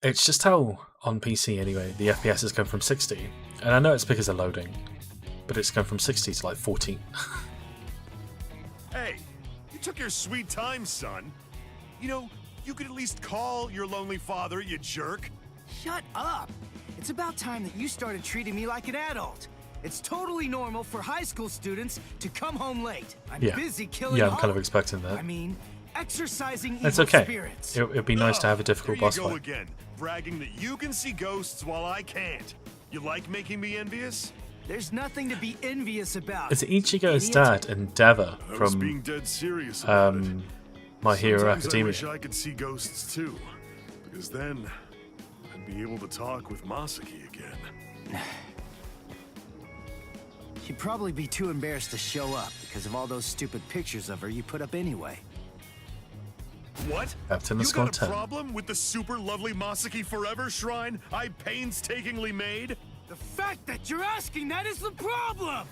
It's just how, on PC anyway, the FPS has gone from 60, and I know it's because of loading, but it's gone from 60 to like 14. Hey, you took your sweet time, son. You know, you could at least call your lonely father, you jerk. Shut up! It's about time that you started treating me like an adult. It's totally normal for high school students to come home late. I'm busy killing I'm kind of expecting that. I mean, exercising It's evil okay. spirits. It'd be nice to have a difficult boss There you go fight. again, bragging that you can see ghosts while I can't. You like making me envious? There's nothing to be envious about. Is it Ichigo's dad, Endeavor, I was from being dead serious about it. My Hero Sometimes Academia? I wish I could see ghosts too, because then I'd be able to talk with Masaki again. She'd probably be too embarrassed to show up because of all those stupid pictures of her you put up anyway. What? Captain You got a 10. problem with the super lovely Masaki Forever shrine I painstakingly made? The fact that you're asking that is the problem!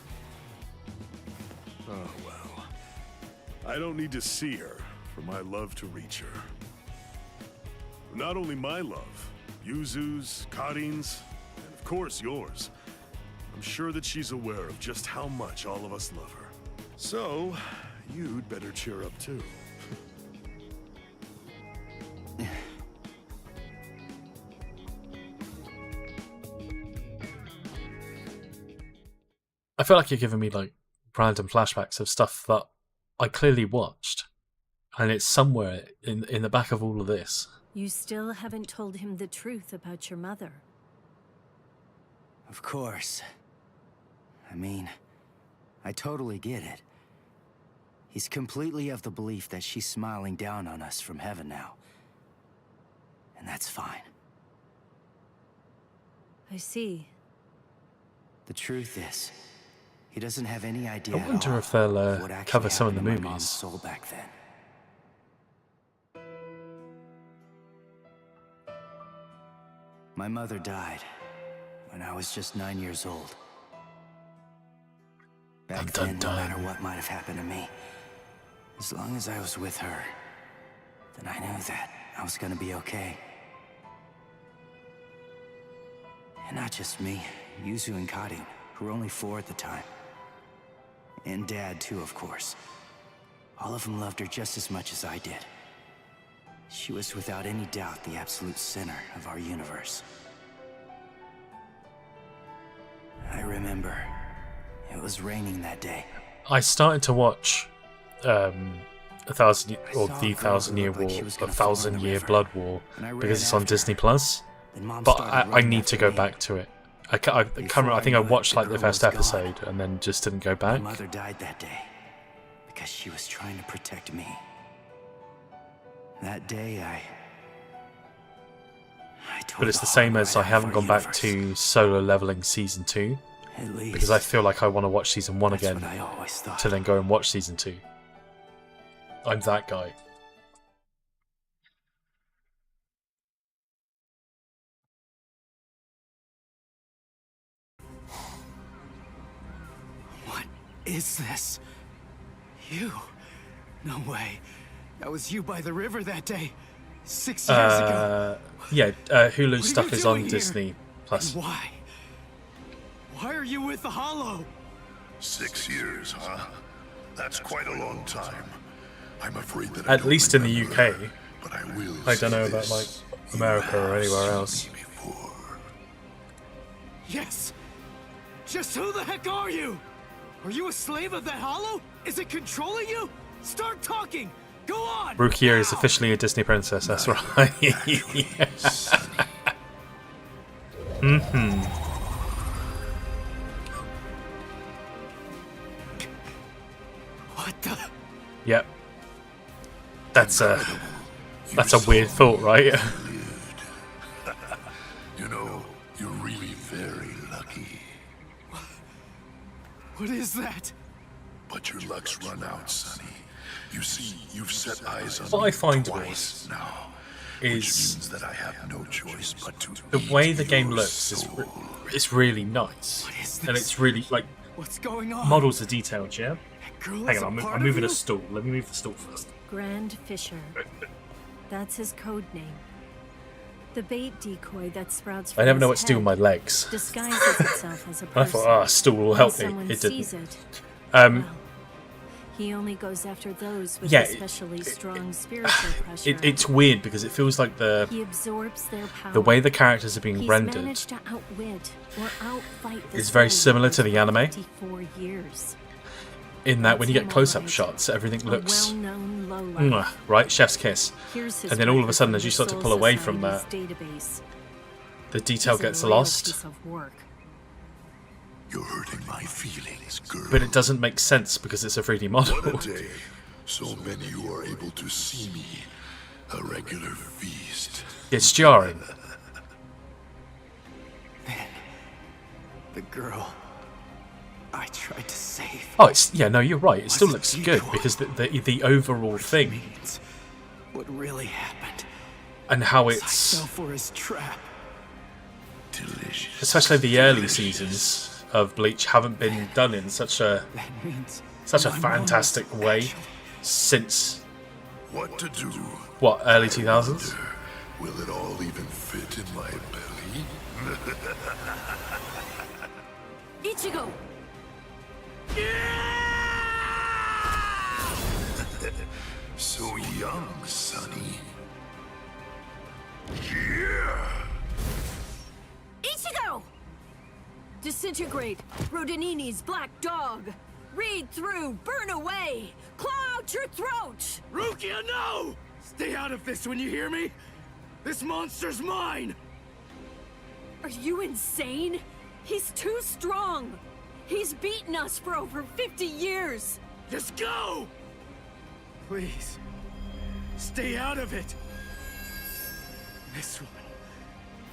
Oh well. I don't need to see her for my love to reach her. Not only my love, Yuzu's, Karin's, and of course yours. I'm sure that she's aware of just how much all of us love her. So, you'd better cheer up too. I feel like you're giving me like random flashbacks of stuff that I clearly watched, and it's somewhere in the back of all of this. You still haven't told him the truth about your mother. Of course. I mean, I totally get it. He's completely of the belief that she's smiling down on us from heaven now. And that's fine. I see. The truth is, he doesn't have any idea I wonder at all if they'll what actually cover some of the happened to my movies. mom's soul back then. My mother died when I was just 9 years old. Back then, no matter what might have happened to me, as long as I was with her, then I knew that I was gonna be okay. And not just me, Yuzu and Karin, who were only 4 at the time. And Dad, too, of course. All of them loved her just as much as I did. She was without any doubt the absolute center of our universe. I remember, it was raining that day. I started to watch the 1,000-year war, she was a gonna fall in the 1,000-year river, blood war, and I ran because it's on after Disney her. Plus. Then Mom But started I running need after to go me. back to it. I can't remember. I think I Before I watched knew like it, the the first girl was episode and then just didn't go back. My mother died that day because she was trying to protect me. That day, I tore But it's the heart same as right I out haven't of our gone back universe. to Solo Leveling Season 2 At least, because I feel like I want to watch Season 1 that's again what I always thought. to then go and watch Season 2. I'm that guy. What is this? You? No way. That was you by the river that day. 6 years ago. Yeah, Hulu What are stuff you is on doing here? Disney Plus. And why? Why are you with the Hollow? 6 years, huh? That's quite a long time. I'm afraid that At least in the UK. but I will. I don't know say about like this. America or anywhere You have else. seen me before. Yes. Just who the heck are you? Are you a slave of that Hollow? Is it controlling you? Start talking. Go on. Rukia is now! officially a Disney princess. That's right. Mm-hmm. What the? Yep. That's a weird thought, right? You know, you're really very lucky. What is that? But your luck's run out, Sonny. You see, you've set eyes on What me I find twice now, is which means that I have no choice but to the eat way the game your looks is soul. it's really nice, What is and this? it's really like What's going on? models are detailed. Yeah. That girl Hang is on, a part I'm of moving you? a stool. Let me move the stool first. Grand Fisher. That's his code name. The bait decoy that sprouts I from never know his what to do with my head legs. disguises itself as a I person. thought, ah, stool will When help me. someone It sees didn't. it, Um, well, he only goes after those with yeah, especially strong spiritual pressure. it's weird because it feels like He absorbs their power. the way the characters are being He's rendered managed to outwit or outfight the is very Soul similar to Reapers the for anime. 54 years. In that when you That's get him, close-up alright. shots, everything A looks well-known lowlife. right, chef's kiss. Here's his And then all of a record sudden, from as you the start to Soul pull away from Society's that, database. the detail He's a gets real lost. piece of work. You're hurting my feelings, girl. But it doesn't make sense because it's a 3D model. What a day. So many who are able to see me. A regular feast. It's jarring. The girl I tried to save. Oh, it's yeah. No, you're right. It still looks good because the overall thing What really happened? and how I it's, fell for his trap. Delicious. especially the early seasons of Bleach, haven't been done in such a That means such a my mom fantastic was way actually- since What to do? what, early 2000s. Will it all even fit in my belly? Ichigo! So young, Sonny. Yeah. Ichigo! Disintegrate, Rodinini's black dog. Read through, burn away, claw out your throat! Rukia, no! Stay out of this when you hear me! This monster's mine! Are you insane? He's too strong! He's beaten us for over 50 years! Just go! Please, stay out of it! This one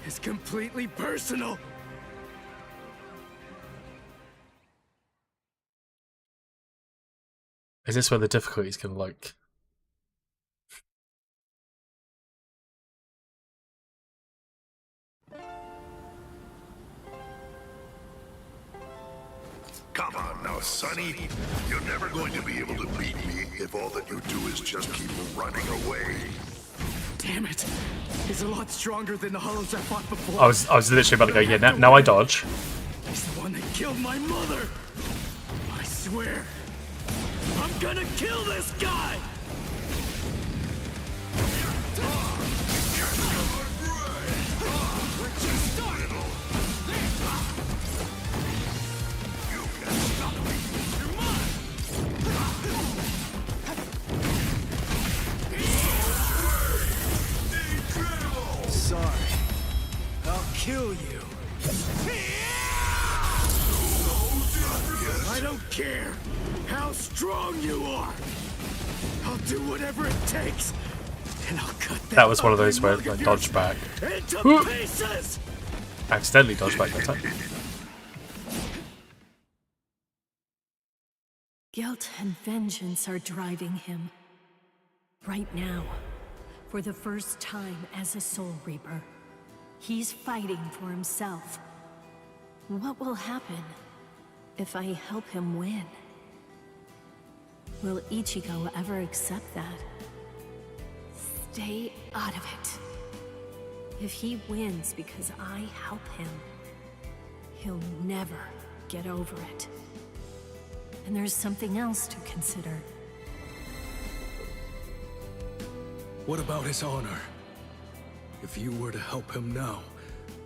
is completely personal! Is this where the difficulty's gonna like? Come on now, Sonny. You're never going to be able to beat me if all that you do is just keep running away. Damn it! He's a lot stronger than the Hollows I fought before. I was literally about to go. Yeah, now I dodge. He's the one that killed my mother! I swear, I'm gonna kill this guy! Sorry. I'll kill you. I don't care how strong you are. I'll do whatever it takes, and I'll cut That was one of those ugly where mug I of dodged yours back. into pieces. Accidentally dodged back that time. Guilt and vengeance are driving him. Right now, for the first time as a Soul Reaper, he's fighting for himself. What will happen if I help him win? Will Ichigo ever accept that? Stay out of it. If he wins because I help him, he'll never get over it. And there's something else to consider. What about his honor? If you were to help him now,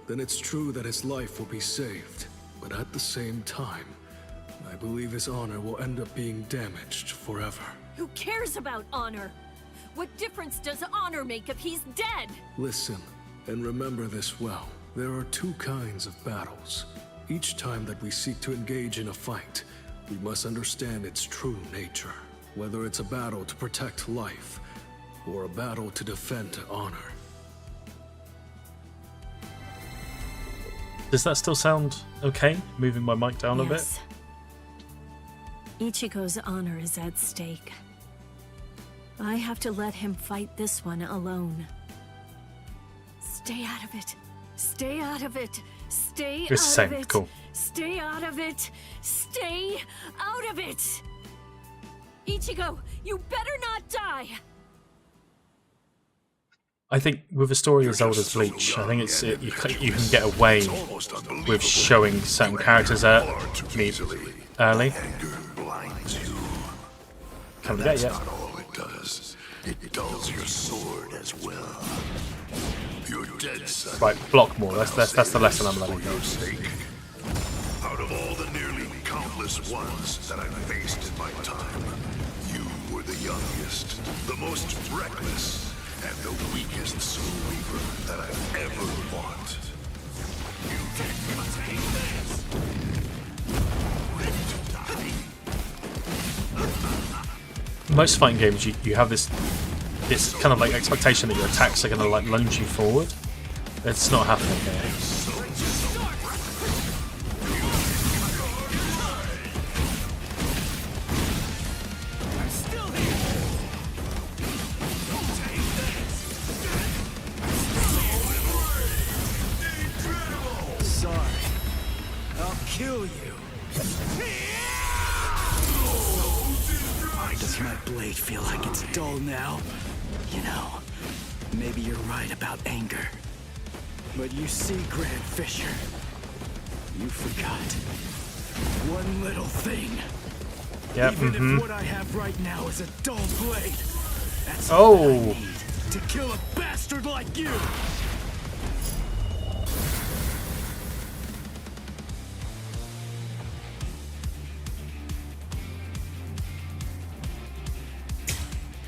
then it's true that his life will be saved. But at the same time, I believe his honor will end up being damaged forever. Who cares about honor? What difference does honor make if he's dead? Listen, and remember this well. There are two kinds of battles. Each time that we seek to engage in a fight, we must understand its true nature. Whether it's a battle to protect life, or a battle to defend honor. Does that still sound okay? Moving my mic down a bit? Yes. Ichigo's honor is at stake. I have to let him fight this one alone. Stay out of it. Stay out of it. Stay It's the out same. of it. Cool. Stay out of it. Stay out of it. Ichigo, you better not die. I think with a story as old as Bleach, I think you can get away with showing certain characters early. Can't get yet. Not all it does. It dulls your sword as well. Your dead son. Right, block more. That's the lesson I'm learning. Out of all the nearly countless ones that I've faced in my time, you were the youngest, the most reckless, and the weakest Soul Reaper that I've ever fought. You must hate this. Ready to die. Most fighting games, you have this kind of like expectation that your attacks are going to like lunge you forward. It's not happening here. Kill you. Why does my blade feel like it's dull now? You know, maybe you're right about anger. But you see, Grand Fisher, you forgot one little thing. Yeah, Even if what I have right now is a dull blade, that's all I need to kill a bastard like you.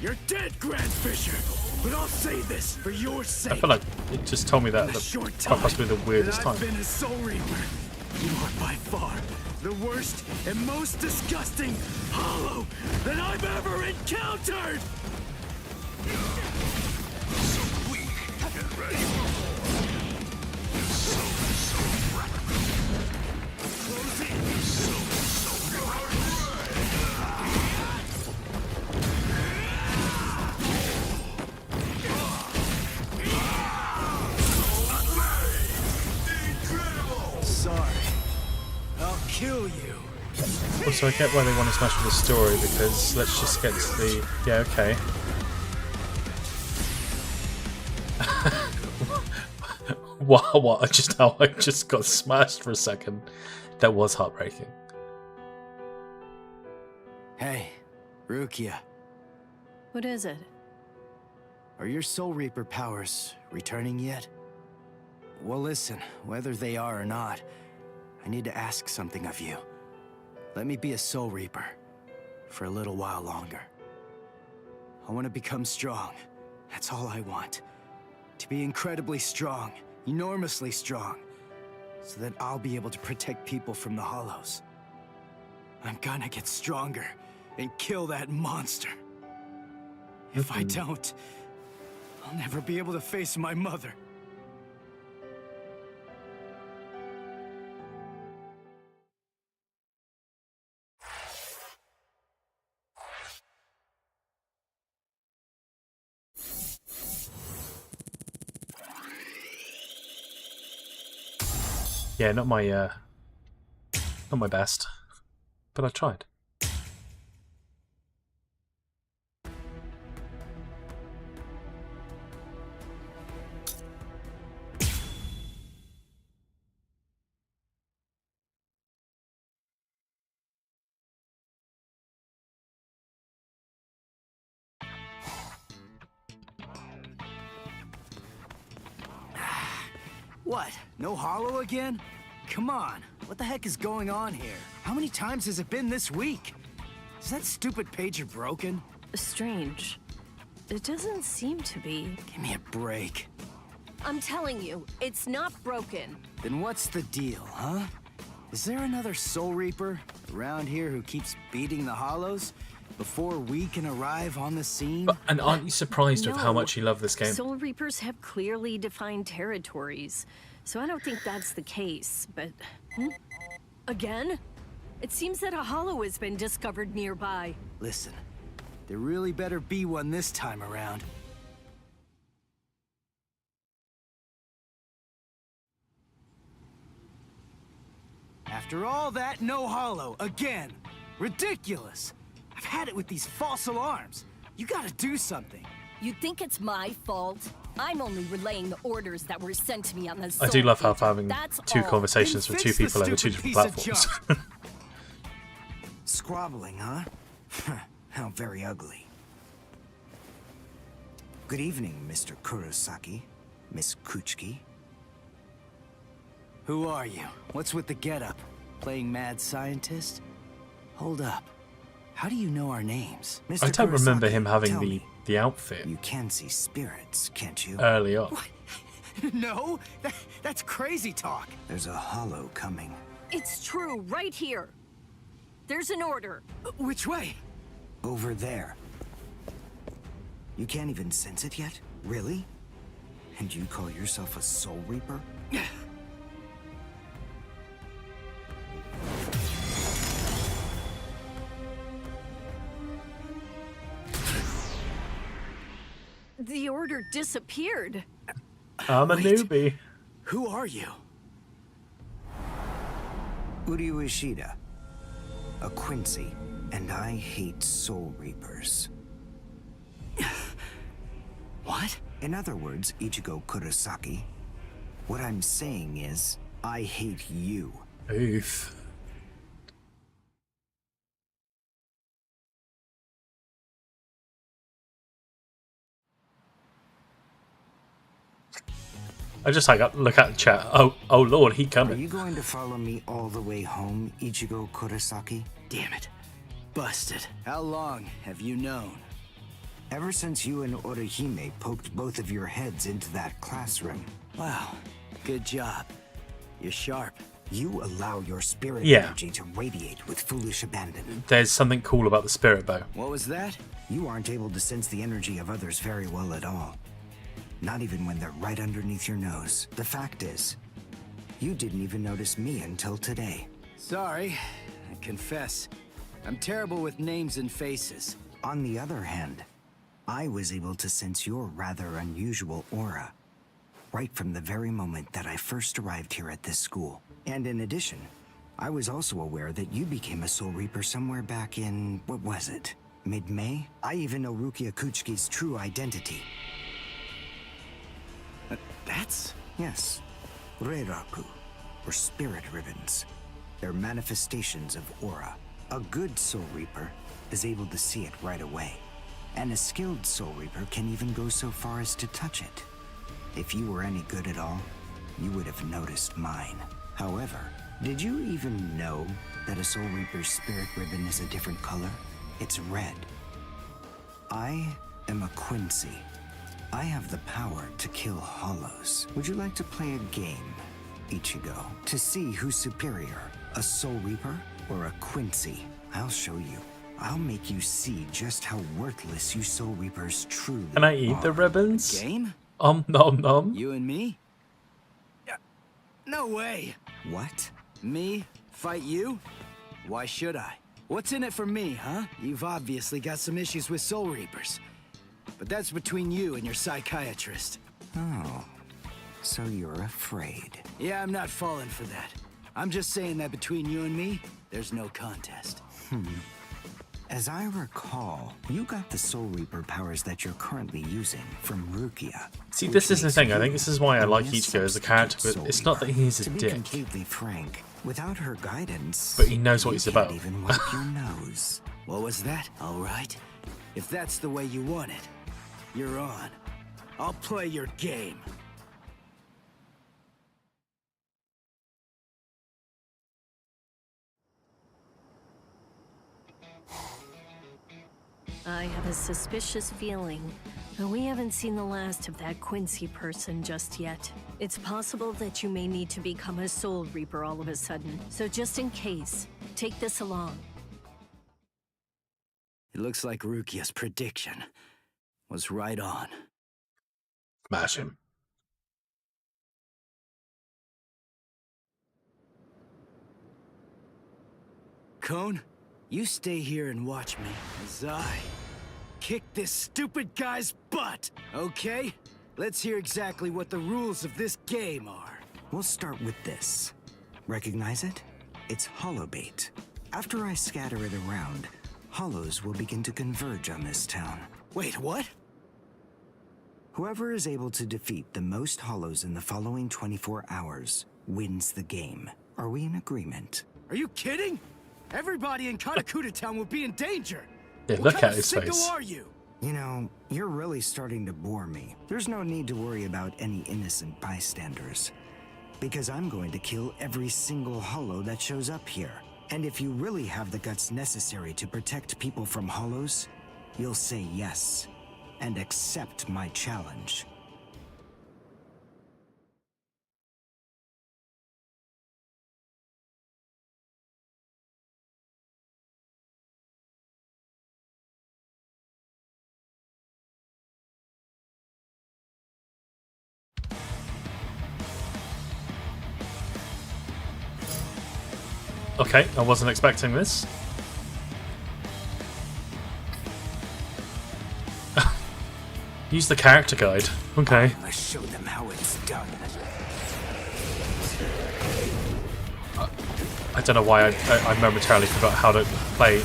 You're dead, Grand Fisher, but I'll say this for your sake. I feel like it just told me that quite possibly the weirdest time. I've been a Soul Reaper. You are by far the worst and most disgusting hollow that I've ever encountered. So weak and ready for war. So close in. So Sorry, I'll kill you. Also, I get why they want to smash with the story, because let's just get to the... Yeah, okay. What? I just got smashed for a second. That was heartbreaking. Hey, Rukia. What is it? Are your Soul Reaper powers returning yet? Well, listen, whether they are or not, I need to ask something of you. Let me be a Soul Reaper for a little while longer. I want to become strong. That's all I want. To be incredibly strong, enormously strong, so that I'll be able to protect people from the Hollows. I'm gonna get stronger and kill that monster. If I don't, I'll never be able to face my mother. Yeah, not my best, but I tried. What? No hollow again? Come on, what the heck is going on here? How many times has it been this week? Is that stupid pager broken? Strange. It doesn't seem to be. Give me a break. I'm telling you, it's not broken. Then what's the deal, huh? Is there another Soul Reaper around here who keeps beating the Hollows before we can arrive on the scene? And aren't you surprised with how No. much you love this game? Soul Reapers have clearly defined territories, so I don't think that's the case, but... Again? It seems that a hollow has been discovered nearby. Listen, there really better be one this time around. After all that, no hollow, again. Ridiculous. I've had it with these false alarms. You gotta do something. You think it's my fault? I'm only relaying the orders that were sent to me on the I do love how Soul having That's two all. conversations with two people over two different platforms. Squabbling, huh? How very ugly. Good evening, Mr. Kurosaki, Miss Kuchiki. Who are you? What's with the getup? Playing mad scientist? Hold up. How do you know our names? Mr. I don't remember him having tell me. the outfit You can see spirits, can't you? early on. No, that's crazy talk. There's a hollow coming. It's true, right here. There's an order. Which way? Over there. You can't even sense it yet? Really? And you call yourself a Soul Reaper? The order disappeared. I'm a newbie. Who are you? Uryu Ishida. A Quincy, and I hate Soul Reapers. What? In other words, Ichigo Kurosaki, what I'm saying is, I hate you. Oof. I just like look at the chat. Oh lord, he Are coming. you going to follow me all the way home, Ichigo Kurosaki? Damn it. Busted. How long have you known? Ever since you and Orihime poked both of your heads into that classroom. Wow. Good job. You're sharp. You allow your spirit energy to radiate with foolish abandon. There's something cool about the spirit bow. What was that? You aren't able to sense the energy of others very well at all. Not even when they're right underneath your nose. The fact is, you didn't even notice me until today. Sorry, I confess. I'm terrible with names and faces. On the other hand, I was able to sense your rather unusual aura right from the very moment that I first arrived here at this school. And in addition, I was also aware that you became a Soul Reaper somewhere back in, what was it? Mid-May? I even know Rukia Kuchiki's true identity. That's? Yes. Reiraku, or spirit ribbons. They're manifestations of aura. A good Soul Reaper is able to see it right away. And a skilled Soul Reaper can even go so far as to touch it. If you were any good at all, you would have noticed mine. However, did you even know that a Soul Reaper's spirit ribbon is a different color? It's red. I am a Quincy. I have the power to kill hollows. Would you like to play a game, Ichigo? To see who's superior, a Soul Reaper or a Quincy? I'll show you. I'll make you see just how worthless you Soul Reapers truly are. Can I eat the ribbons? Game? Nom nom. You and me? No way. What? Me? Fight you? Why should I? What's in it for me, huh? You've obviously got some issues with Soul Reapers. But that's between you and your psychiatrist. Oh, so you're afraid. Yeah, I'm not falling for that. I'm just saying that between you and me, there's no contest. As I recall, you got the Soul Reaper powers that you're currently using from Rukia. See, this is the thing. I think this is why I like Ichigo as a character, but it's not that he's a to be dick. completely frank, without her guidance, But he knows what he's you about. can't even wipe your nose. What was that? All right. If that's the way you want it, you're on. I'll play your game. I have a suspicious feeling, but we haven't seen the last of that Quincy person just yet. It's possible that you may need to become a Soul Reaper all of a sudden, so just in case, take this along. It looks like Rukia's prediction was right on. Smash him. Cone, you stay here and watch me as I kick this stupid guy's butt, okay? Let's hear exactly what the rules of this game are. We'll start with this. Recognize it? It's hollow bait. After I scatter it around, hollows will begin to converge on this town. Wait, what? Whoever is able to defeat the most hollows in the following 24 hours wins the game. Are we in agreement? Are you kidding? Everybody in Katakuta Town will be in danger. Yeah, What look kind at of his sicko face. are you? You know, you're really starting to bore me. There's no need to worry about any innocent bystanders. Because I'm going to kill every single hollow that shows up here. And if you really have the guts necessary to protect people from hollows, you'll say yes and accept my challenge. Okay, I wasn't expecting this. Use the character guide. Okay. I show them how it's done. I don't know why I momentarily forgot how to play.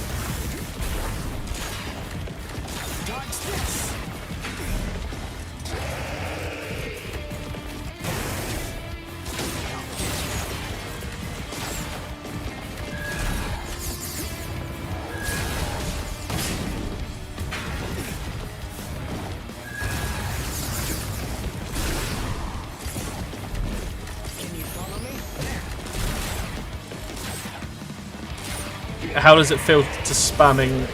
How does it feel to spamming?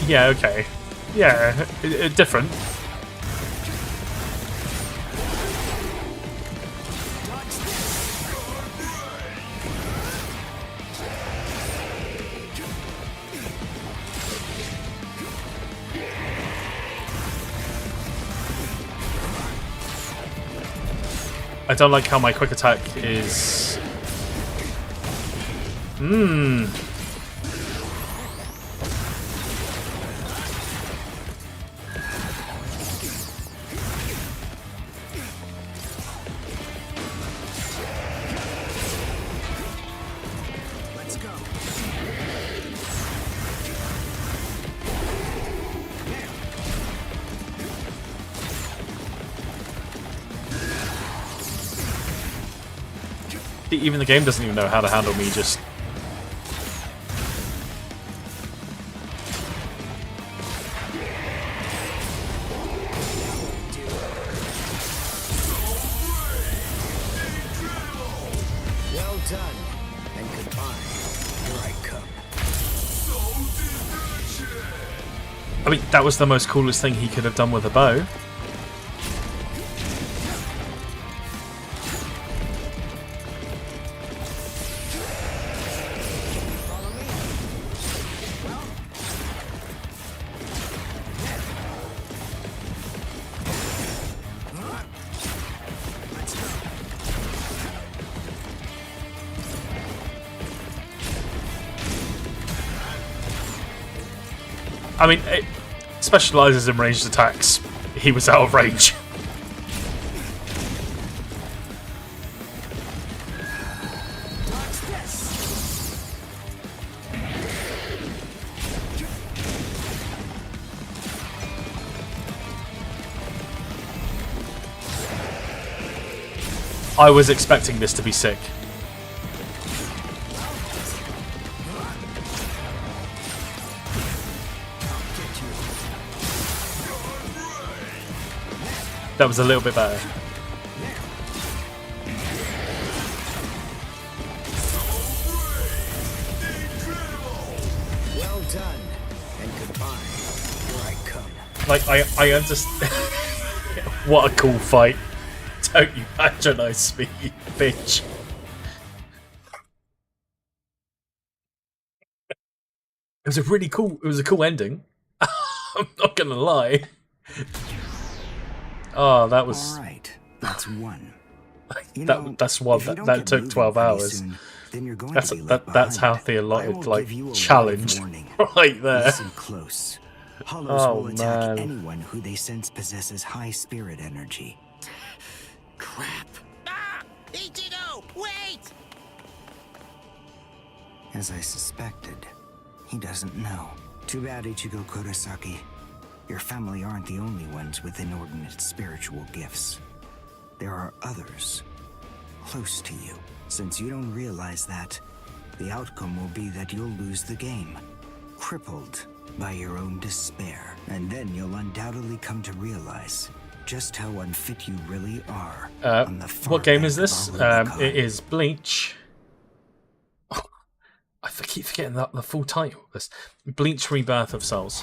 Yeah, okay. Yeah, different. I don't like how my quick attack is... Even the game doesn't even know how to handle me just... Well done, and goodbye. Here I come. I mean, that was the most coolest thing he could have done with a bow. I mean, it specialises in ranged attacks. He was out of range. I was expecting this to be sick. That was a little bit better. Well done, and goodbye. Here I come. Like, I understand. What a cool fight. Don't you patronize me, you bitch. It was a cool ending. I'm not gonna lie. Oh, that was... Alright, that's one. That's one. That took 12 hours. Soon, then you're going That's to be left that's how behind. theologic, I will give you a challenge word of warning. right there. Listen close. Hollows Oh, will attack man. anyone who they sense possesses high spirit energy. Crap. Ah! Ichigo, wait! As I suspected, he doesn't know. Too bad, Ichigo Kurosaki. Your family aren't the only ones with inordinate spiritual gifts. There are others close to you. Since you don't realize that, the outcome will be that you'll lose the game, crippled by your own despair. And then you'll undoubtedly come to realize just how unfit you really are. On the far What game bank is this? of our Rubicon. It is BLEACH. I keep forgetting the full title. This BLEACH Rebirth of Souls.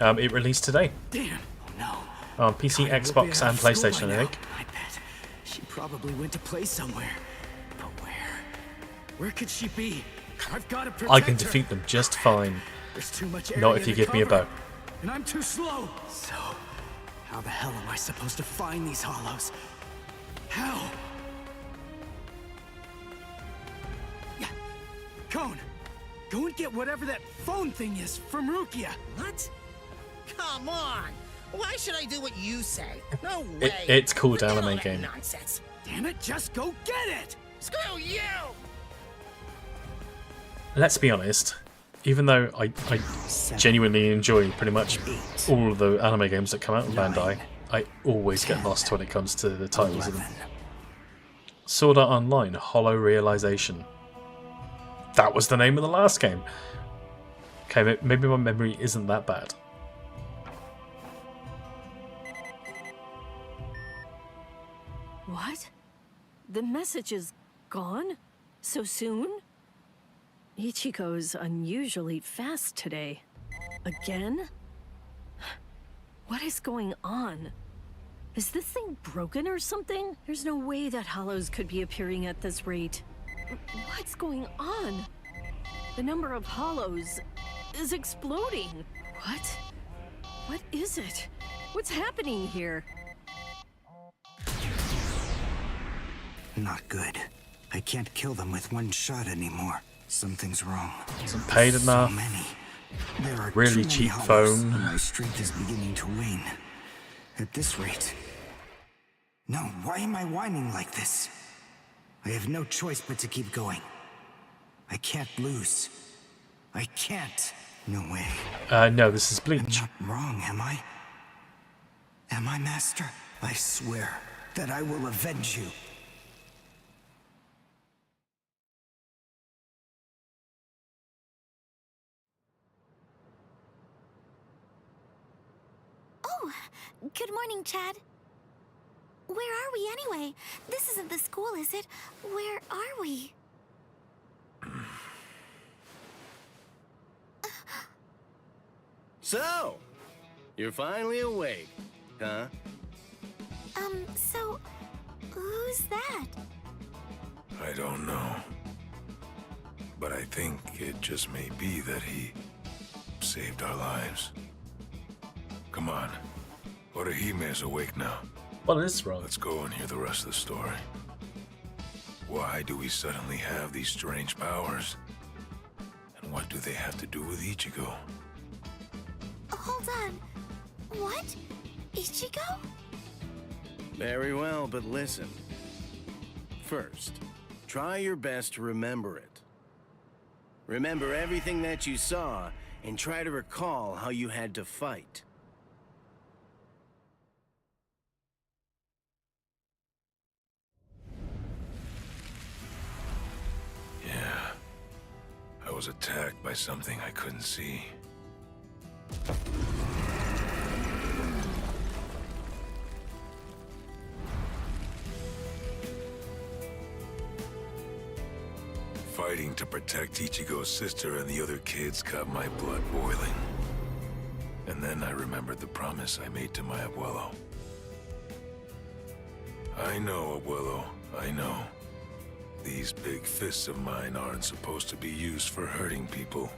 It released today. Damn. No. On PC, Xbox, and PlayStation, I think. I bet. She probably went to play somewhere. But where? Where could she be? I've got to protect I can her. defeat them just fine. There's too much area Not if you to give me a cover, bow. And I'm too slow. So, how the hell am I supposed to find these hollows? How? Yeah. Cone, go and get whatever that phone thing is from Rukia. What? Come on! Why should I do what you say? No way! It's called Forget all Anime that Game. Nonsense. Damn it, just go get it! Screw you! Let's be honest. Even though I genuinely enjoy pretty much all of the anime games that come out in Bandai, I always get lost when it comes to the titles of them. Sword Art Online, Hollow Realization. That was the name of the last game. Okay, maybe my memory isn't that bad. What? The message is gone? So soon? Ichigo's unusually fast today. Again? What is going on? Is this thing broken or something? There's no way that hollows could be appearing at this rate. What's going on? The number of hollows is exploding. What? What is it? What's happening here? Not good. I can't kill them with one shot anymore. Something's wrong. Isn't paid enough. So many. There are Really too many cheap hollows, phone. and my strength is beginning to wane. At this rate. No, why am I whining like this? I have no choice but to keep going. I can't lose. I can't. No way. No, this is BLEACH. I'm not wrong, am I? Am I, Master? I swear that I will avenge you. Oh, good morning, Chad. Where are we anyway? This isn't the school, is it? Where are we? So, you're finally awake, huh? So, who's that? I don't know. But I think it just may be that he saved our lives. Come on. Orehime's awake now. What is wrong? Let's go and hear the rest of the story. Why do we suddenly have these strange powers? And what do they have to do with Ichigo? Hold on. What? Ichigo? Very well, but listen. First, try your best to remember it. Remember everything that you saw, and try to recall how you had to fight. Yeah. I was attacked by something I couldn't see. Fighting to protect Ichigo's sister and the other kids got my blood boiling. And then I remembered the promise I made to my abuelo. I know, abuelo, I know. These big fists of mine aren't supposed to be used for hurting people.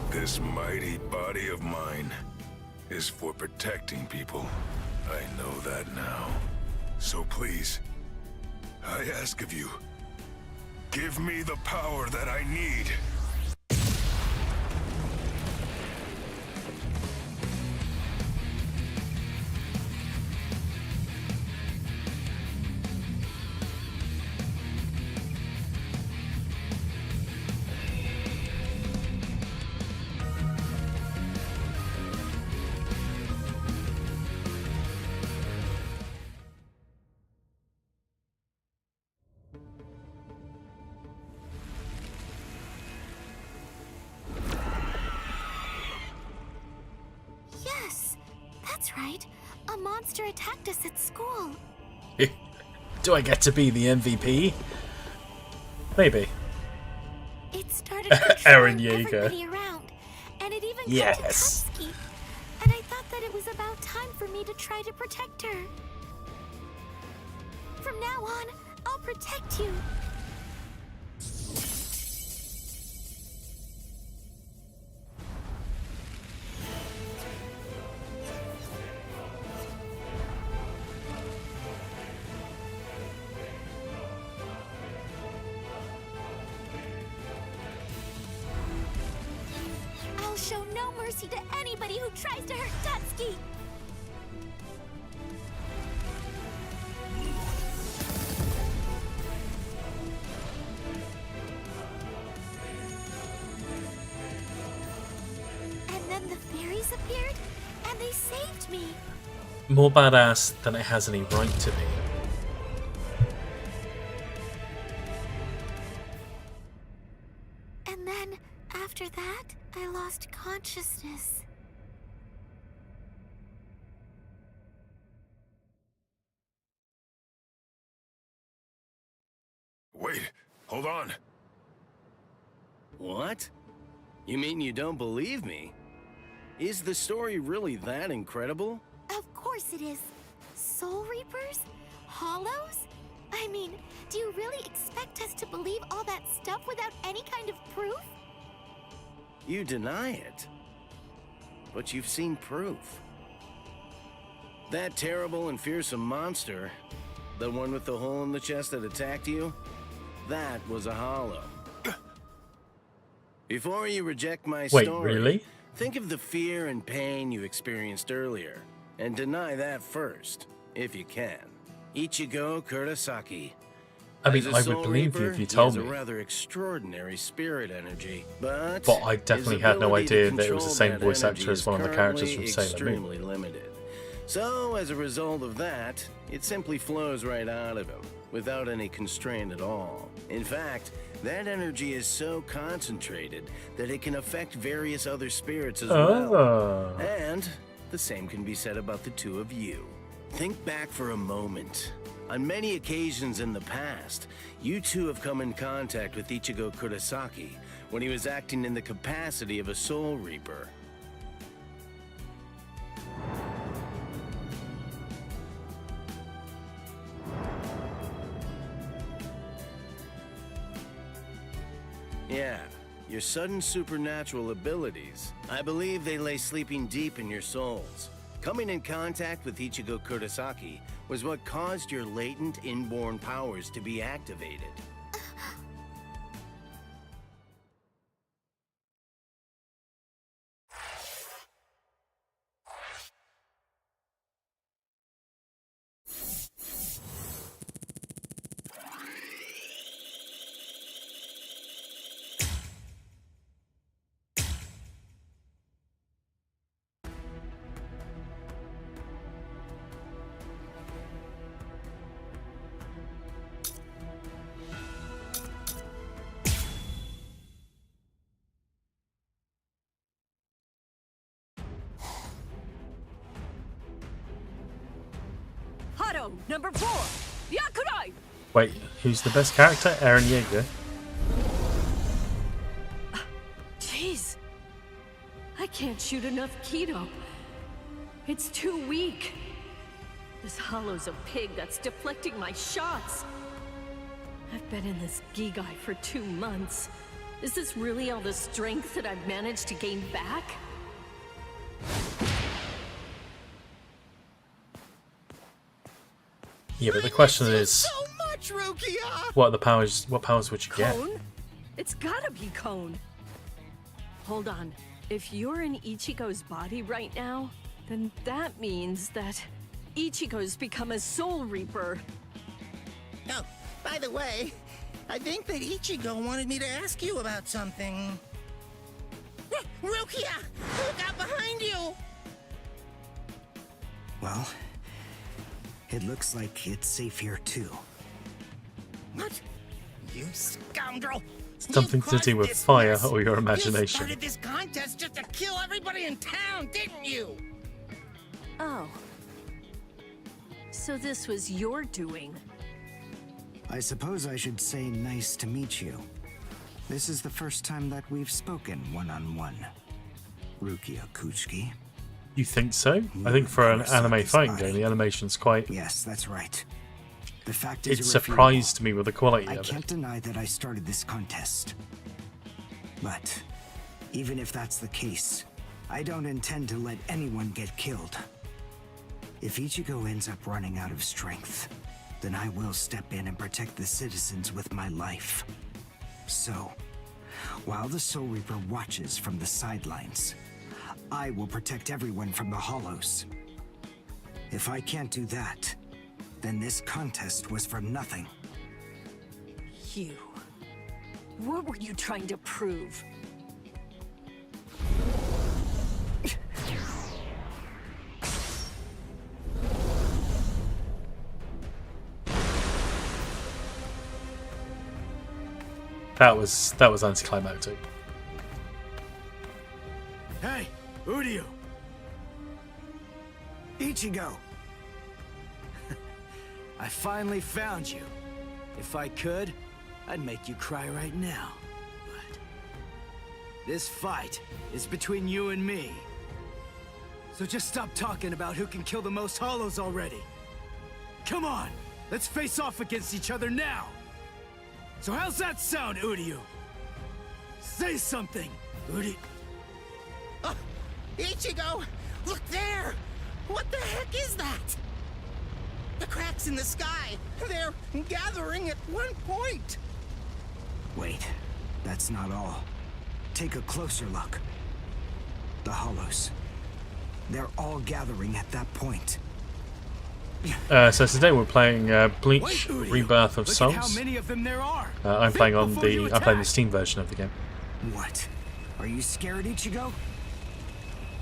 This mighty body of mine is for protecting people. I know that now. So please, I ask of you, give me the power that I need. That's right. A monster attacked us at school. Do I get to be the MVP? Maybe. It started Eren controlling Yeager. everybody around, and it even Yes. got to Katsuki. And I thought that it was about time for me to try to protect her. From now on, I'll protect you. I'll show no mercy to anybody who tries to hurt Tatsuki. And then the fairies appeared, and they saved me. More badass than it has any right to be. And then, after that, I lost consciousness. Wait, hold on. What? You mean you don't believe me? Is the story really that incredible? Of course it is. Soul Reapers? Hollows? I mean, do you really expect us to believe all that stuff without any kind of proof? You deny it. But you've seen proof. That terrible and fearsome monster, the one with the hole in the chest that attacked you, that was a hollow. Before you reject my Wait, story, really? think of the fear and pain you experienced earlier, and deny that first, if you can. Ichigo Kurosaki. I mean, As a I Soul would believe you Reaper, if you he told has me. a rather extraordinary spirit energy, but I definitely his had no ability to idea that it was the control same that voice energy actor as is one of the characters from currently Sailor Moon. extremely limited. So, as a result of that, it simply flows right out of him, without any constraint at all. In fact, that energy is so concentrated that it can affect various other spirits as well. Oh. And the same can be said about the two of you. Think back for a moment. On many occasions in the past, you two have come in contact with Ichigo Kurosaki when he was acting in the capacity of a Soul Reaper. Yeah, your sudden supernatural abilities, I believe they lay sleeping deep in your souls. Coming in contact with Ichigo Kurosaki was what caused your latent inborn powers to be activated. Hado, number 4! Yakurai! Wait, who's the best character? Eren Yeager. Jeez. I can't shoot enough Kido. It's too weak. This hollow's a pig that's deflecting my shots. I've been in this Gigai for 2 months. Is this really all the strength that I've managed to gain back? Yeah, but the question is, So much, Rukia! what powers would you get? Cone? It's gotta be Cone. Hold on. If you're in Ichigo's body right now, then that means that Ichigo's become a Soul Reaper. Oh, by the way, I think that Ichigo wanted me to ask you about something. Rukia! Look out behind you! Well, it looks like it's safe here too. What? You scoundrel! Something to do with fire or your You imagination. started this contest just to kill everybody in town, didn't you? Oh. So this was your doing. I suppose I should say nice to meet you. This is the first time that we've spoken one-on-one. Rukia Kuchiki. You think so? I think for an anime fighting game, the animation's quite... Yes, that's right. The fact is, it surprised me with the quality of it. I can't deny that I started this contest. But even if that's the case, I don't intend to let anyone get killed. If Ichigo ends up running out of strength, then I will step in and protect the citizens with my life. So, while the Soul Reaper watches from the sidelines, I will protect everyone from the Hollows. If I can't do that, then this contest was for nothing. You. What were you trying to prove? That was anticlimactic. Hey, Uryu! Ichigo! I finally found you. If I could, I'd make you cry right now. But this fight is between you and me. So just stop talking about who can kill the most hollows already. Come on, let's face off against each other now. So how's that sound, Uryu? Say something, Uryu. Ichigo! Look there! What the heck is that? The cracks in the sky! They're gathering at one point! Wait, that's not all. Take a closer look. The hollows. They're all gathering at that point. So today we're playing Bleach, Rebirth of Souls. How many of them there are. I'm playing on the Steam version of the game. What? Are you scared, Ichigo?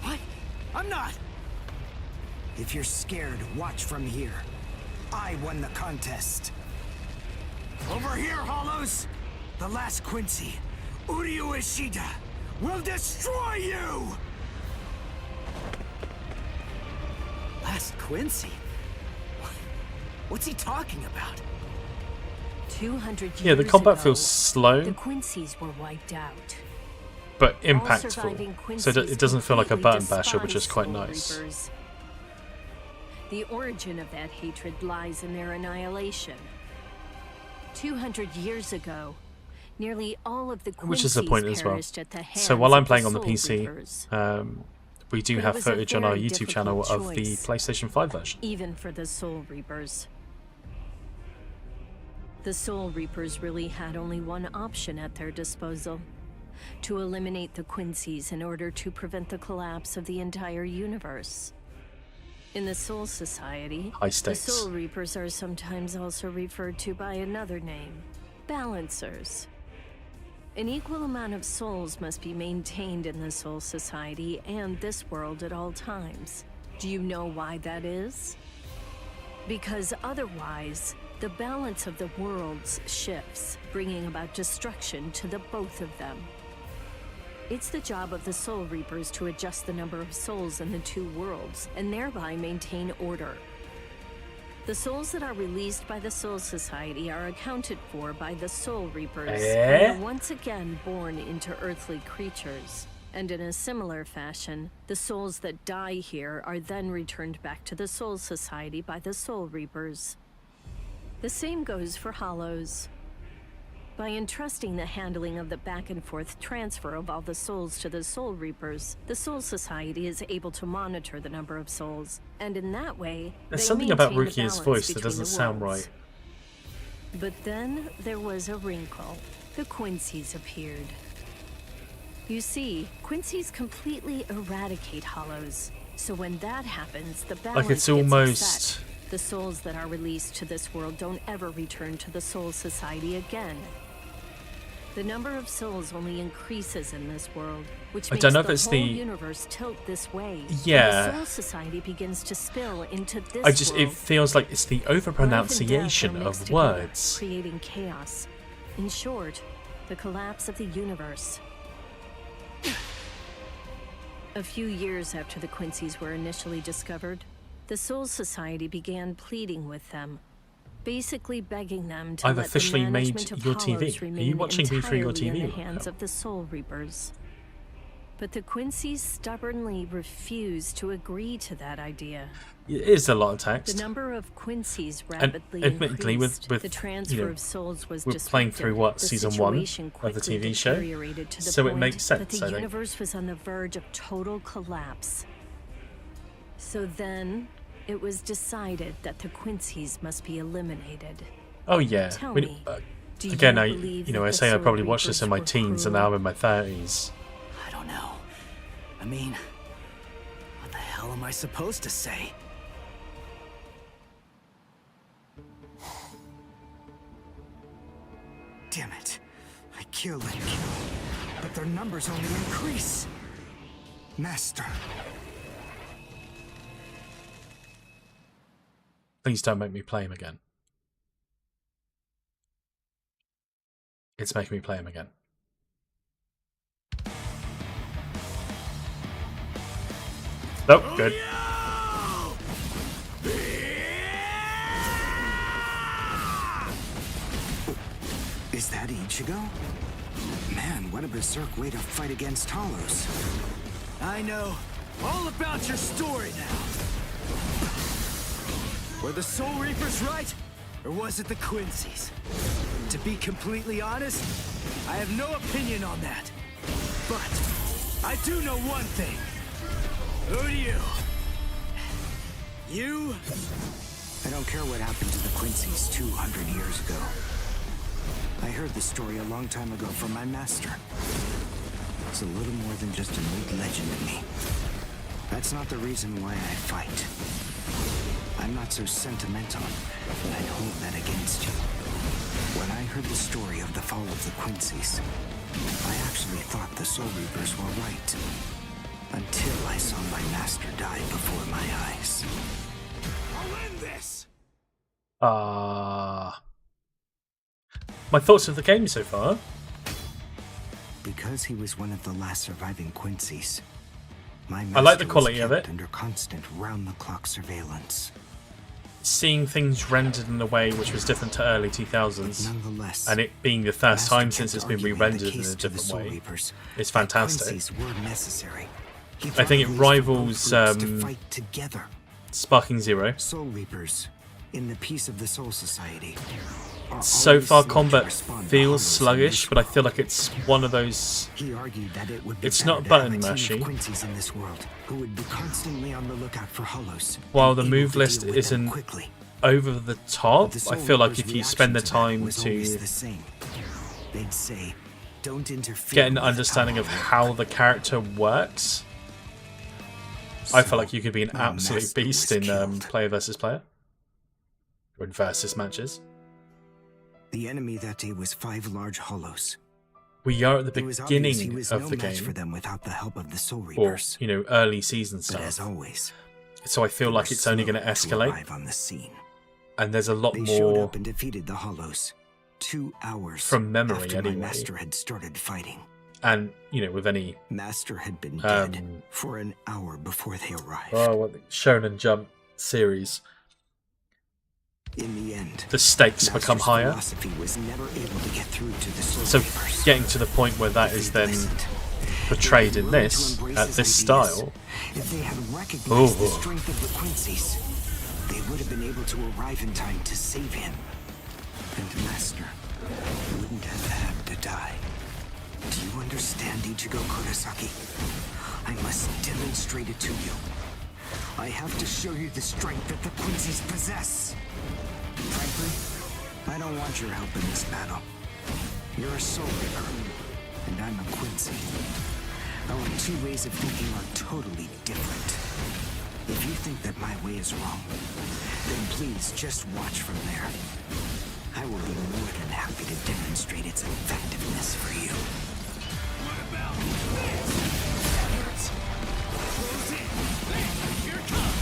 What? I'm not. If you're scared, watch from here. I won the contest. Over here, Hollows! The last Quincy, Uryu Ishida, will destroy you! Last Quincy? What's he talking about? 200 years Yeah, the combat ago, feels slow, the Quincy's were wiped out. but All impactful. surviving So Quincy's it doesn't feel like a completely button basher, which is despise quite Soul nice. Reapers. The origin of that hatred lies in their annihilation. 200 years ago, nearly all of the Quincy's Which is the point as well. perished at the hands So while I'm of playing on the Soul PC, Reapers. we do But it have was a footage on our very YouTube channel difficult of the choice. PlayStation 5 version. Even for the Soul Reapers. The Soul Reapers really had only one option at their disposal: to eliminate the Quincy's in order to prevent the collapse of the entire universe. In the Soul Society, High the stakes. Soul Reapers are sometimes also referred to by another name: Balancers. An equal amount of souls must be maintained in the Soul Society and this world at all times. Do you know why that is? Because otherwise, the balance of the worlds shifts, bringing about destruction to the both of them. It's the job of the Soul Reapers to adjust the number of souls in the two worlds, and thereby maintain order. The souls that are released by the Soul Society are accounted for by the Soul Reapers, and are once again born into earthly creatures. And in a similar fashion, the souls that die here are then returned back to the Soul Society by the Soul Reapers. The same goes for Hollows. By entrusting the handling of the back and forth transfer of all the souls to the Soul Reapers, the Soul Society is able to monitor the number of souls, and in that way, There's they something about maintain the Rukia's balance voice that between doesn't the sound worlds. right. But then there was a wrinkle. The Quincy's appeared. You see, Quincy's completely eradicate Hollows. So when that happens, the balance Like it's gets almost... upset. The souls that are released to this world don't ever return to the Soul Society again. The number of souls only increases in this world, which I makes don't know the if it's whole the- universe tilt this way. and Yeah. the Soul Society begins to spill into this It world. feels like it's the Life and overpronunciation death are mixed of together, words. creating chaos. In short, the collapse of the universe. A few years after the Quincy's were initially discovered, the Soul Society began pleading with them, basically begging them to I've let officially the made management of your Hollows TV. Are remain you watching me through your entirely in the TV? hands of the Soul Reapers. But the Quincy's stubbornly refused to agree to that idea. It is a lot of text. The number of Quincy's And rapidly admittedly, increased. with The transfer you know, of souls was we're playing through disrupted. what, The season 1 situation of the quickly TV show, deteriorated to the so it point makes sense. that the I think. universe was on the verge of total collapse. So then, it was decided that the Quincy's must be eliminated. Oh yeah. Tell We- me, do again, you I believe you know that I the say I Soul probably watched this in my Reapers teens, were and now I'm in my 30s. I don't know. I mean, what the hell am I supposed to say? Damn it. I kill and kill, but their numbers only increase. Master. Please don't make me play him again. It's making me play him again. Nope, good. Is that Ichigo? Man, what a berserk way to fight against Hollows. I know all about your story now. Were the Soul Reapers right? Or was it the Quincy's? To be completely honest, I have no opinion on that. But I do know one thing. Who do you? You? I don't care what happened to the Quincy's 200 years ago. I heard the story a long time ago from my master. It's a little more than just an old legend to me. That's not the reason why I fight. I'm not so sentimental, but I'd hold that against you. When I heard the story of the fall of the Quincy's, I actually thought the Soul Reapers were right. Until I saw my master die before my eyes. I'll end this! My thoughts of the game so far? Because he was one of the last surviving Quincy's, my I like the master quality was of it. kept under constant round-the-clock surveillance. Seeing things rendered in a way which was different to early 2000s, Nonetheless, and it being the first Master time since kept it's been arguing the re-rendered in case a to the different Soul way, Reapers. it's The fantastic. Quincy's were necessary. He I found think it ways for both rivals groups to fight together. Sparking Zero. Soul Reapers, in the peace of the Soul Society. So far, combat feels sluggish, but I feel like it's one of those. He argued that it would be It's better not to button have a team mashing. of Quincy's in this world who would be constantly on the lookout for Hollows. While and the able move to list deal with them isn't quickly. over the top, But the I Soul feel like Reapers' if you spend the reaction to that time was always to the same. They'd say, "Don't interfere." get an with understanding of how the character works, I feel like you could be an my absolute master beast was in player versus player. Or in versus matches. The enemy that day was 5 large Hollows. We are at the It was obvious he beginning was of no the match game. for them without the help of the Soul Or, Reapers. you know, early season But stuff. as always, So I feel they like were it's only going to slow escalate. arrive on the scene. And there's a lot They showed more up and defeated the Hollows 2 hours from memory after anyway. my master had started fighting. And, you know, with any Master had been dead for an hour before they arrived. Shonen Jump series, In the end, the stakes Master's become higher. philosophy was never able to get through to the Soul So Reapers. getting to the point where that is then portrayed in this, at this style. If they had recognized the Oh. strength of the Quincy's, they would have been able to arrive in time to save him. And Master wouldn't have had to die. Do you understand, Ichigo Kurosaki? I must demonstrate it to you. I have to show you the strength that the Quincy's possess. Frankly, I don't want your help in this battle. You're a Soul Reaper, and I'm a Quincy. Our 2 ways of thinking are totally different. If you think that my way is wrong, then please just watch from there. I will be more than happy to demonstrate its effectiveness for you. What about this? That hurts. Close in. Here it comes.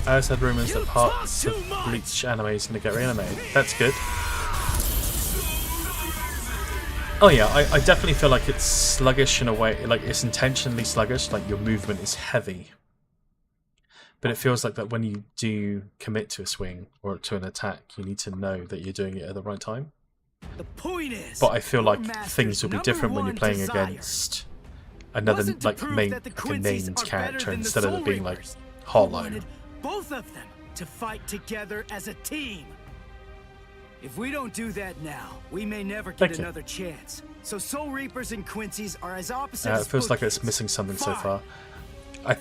I also had rumours that parts of Bleach anime is going to get reanimated. That's good. Oh yeah, I definitely feel like it's sluggish in a way, like it's intentionally sluggish, like your movement is heavy. But it feels like that when you do commit to a swing or to an attack, you need to know that you're doing it at the right time. The point is, but I feel like things will be different when you're playing against another like a named character instead of it being like Hollow. Both of them to fight together as a team. If we don't do that now, we may never get another chance. So Soul Reapers and Quincy's are as opposite as it feels like it's missing something so far. I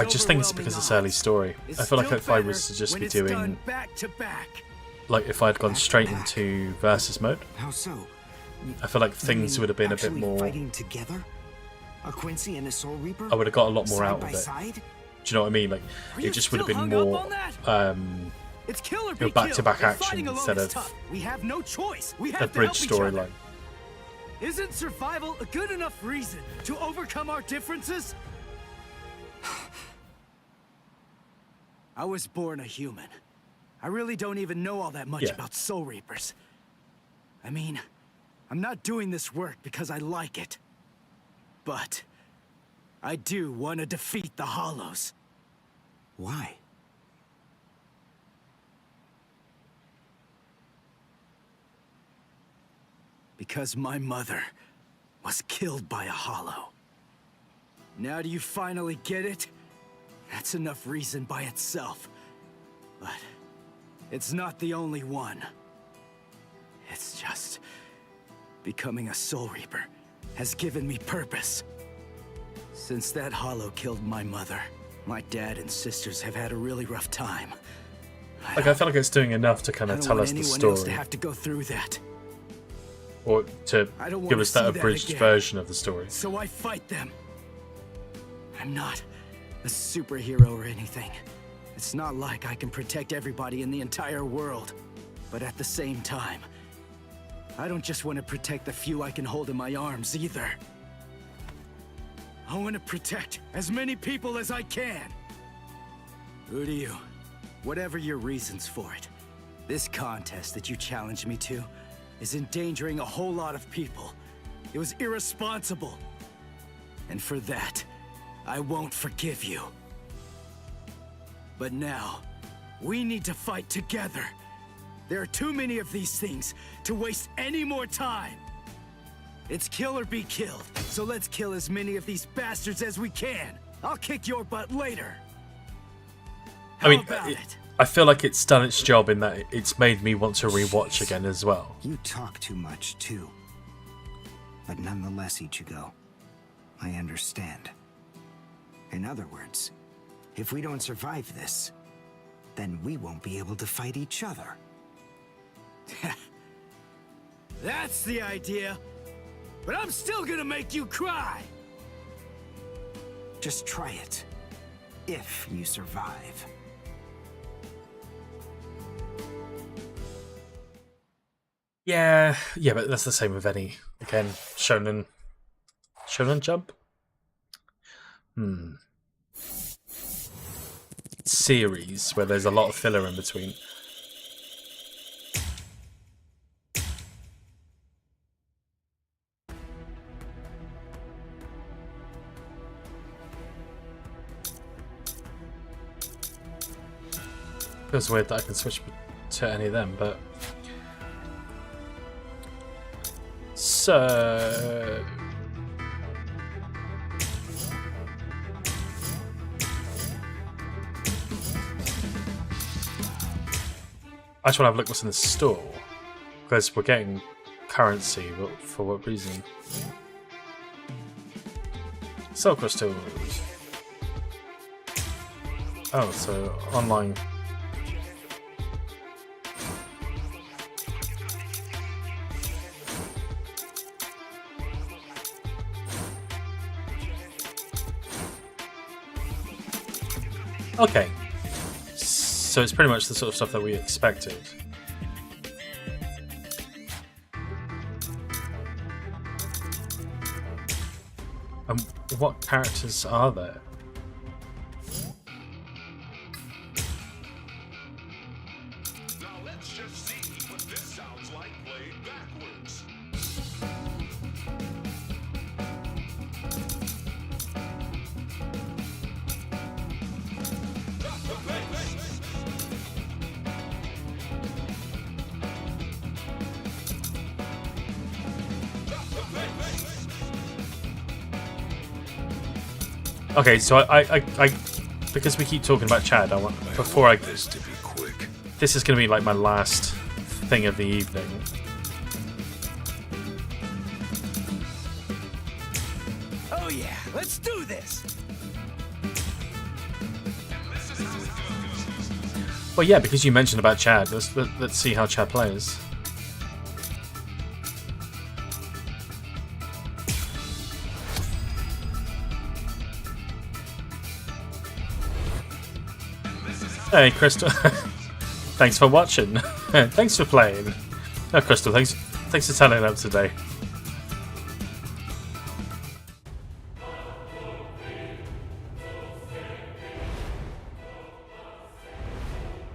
just think it's because it's early story. I feel like if I was to just be doing like if I'd gone straight into versus mode, how so? I feel like things would have been a bit more. Fighting together? A Quincy and a Soul Reaper? I would have got a lot more out of it. Side? Do you know what I mean? Like it just would have been more back-to-back action instead of we have no choice. We a have bridge storyline. Isn't survival a good enough reason to overcome our differences? I was born a human. I really don't even know all that much about Soul Reapers. I mean, I'm not doing this work because I like it. But I do want to defeat the Hollows. Why? Because my mother was killed by a Hollow. Now do you finally get it? That's enough reason by itself. But it's not the only one. It's just becoming a Soul Reaper has given me purpose. Since that Hollow killed my mother, my dad and sisters have had a really rough time. Like I feel like it's doing enough to kind of tell us the story. Else to have to go through that. Or to give us that abridged version of the story. So I fight them. I'm not a superhero or anything. It's not like I can protect everybody in the entire world. But at the same time, I don't just want to protect the few I can hold in my arms either. I want to protect as many people as I can. Who do you? Whatever your reasons for it, this contest that you challenged me to is endangering a whole lot of people. It was irresponsible. And for that, I won't forgive you. But now, we need to fight together. There are too many of these things to waste any more time. It's kill or be killed, so let's kill as many of these bastards as we can. I'll kick your butt later. I mean, I feel like it's done its job in that it's made me want to rewatch again as well. You talk too much, too. But nonetheless, Ichigo, I understand. In other words, if we don't survive this, then we won't be able to fight each other. That's the idea. But I'm still gonna make you cry. Just try it. If you survive. Yeah, but that's the same with any, again, Shonen Jump? Series where there's a lot of filler in between. Feels weird that I can switch to any of them, but so I just want to have a look what's in the store because we're getting currency, but for what reason? Soul crystals. Oh, so online. Okay, so it's pretty much the sort of stuff that we expected. What characters are there? Let's just see what this sounds like played backwards. Okay, so I because we keep talking about Chad, I want before I this to be quick. This is going to be like my last thing of the evening. Oh yeah, let's do this. Well, yeah, because you mentioned about Chad. Let's see how Chad plays. Hey, Crystal. Thanks for watching. Thanks for playing. Oh, Crystal, thanks for turning up today.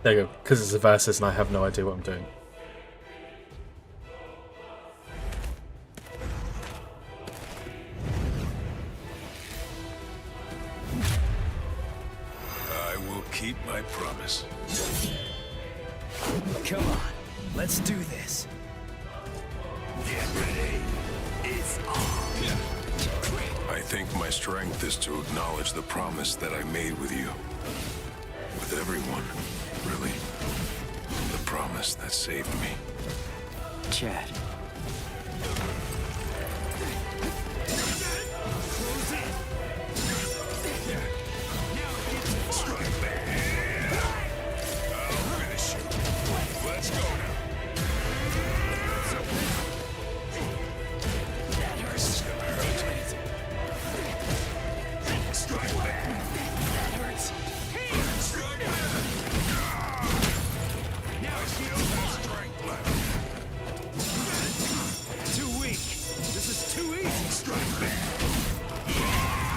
There you go. Because it's a versus and I have no idea what I'm doing. Keep my promise. Come on, let's do this. Get ready. It's on. I think my strength is to acknowledge the promise that I made with you. With everyone, really. The promise that saved me. Chad.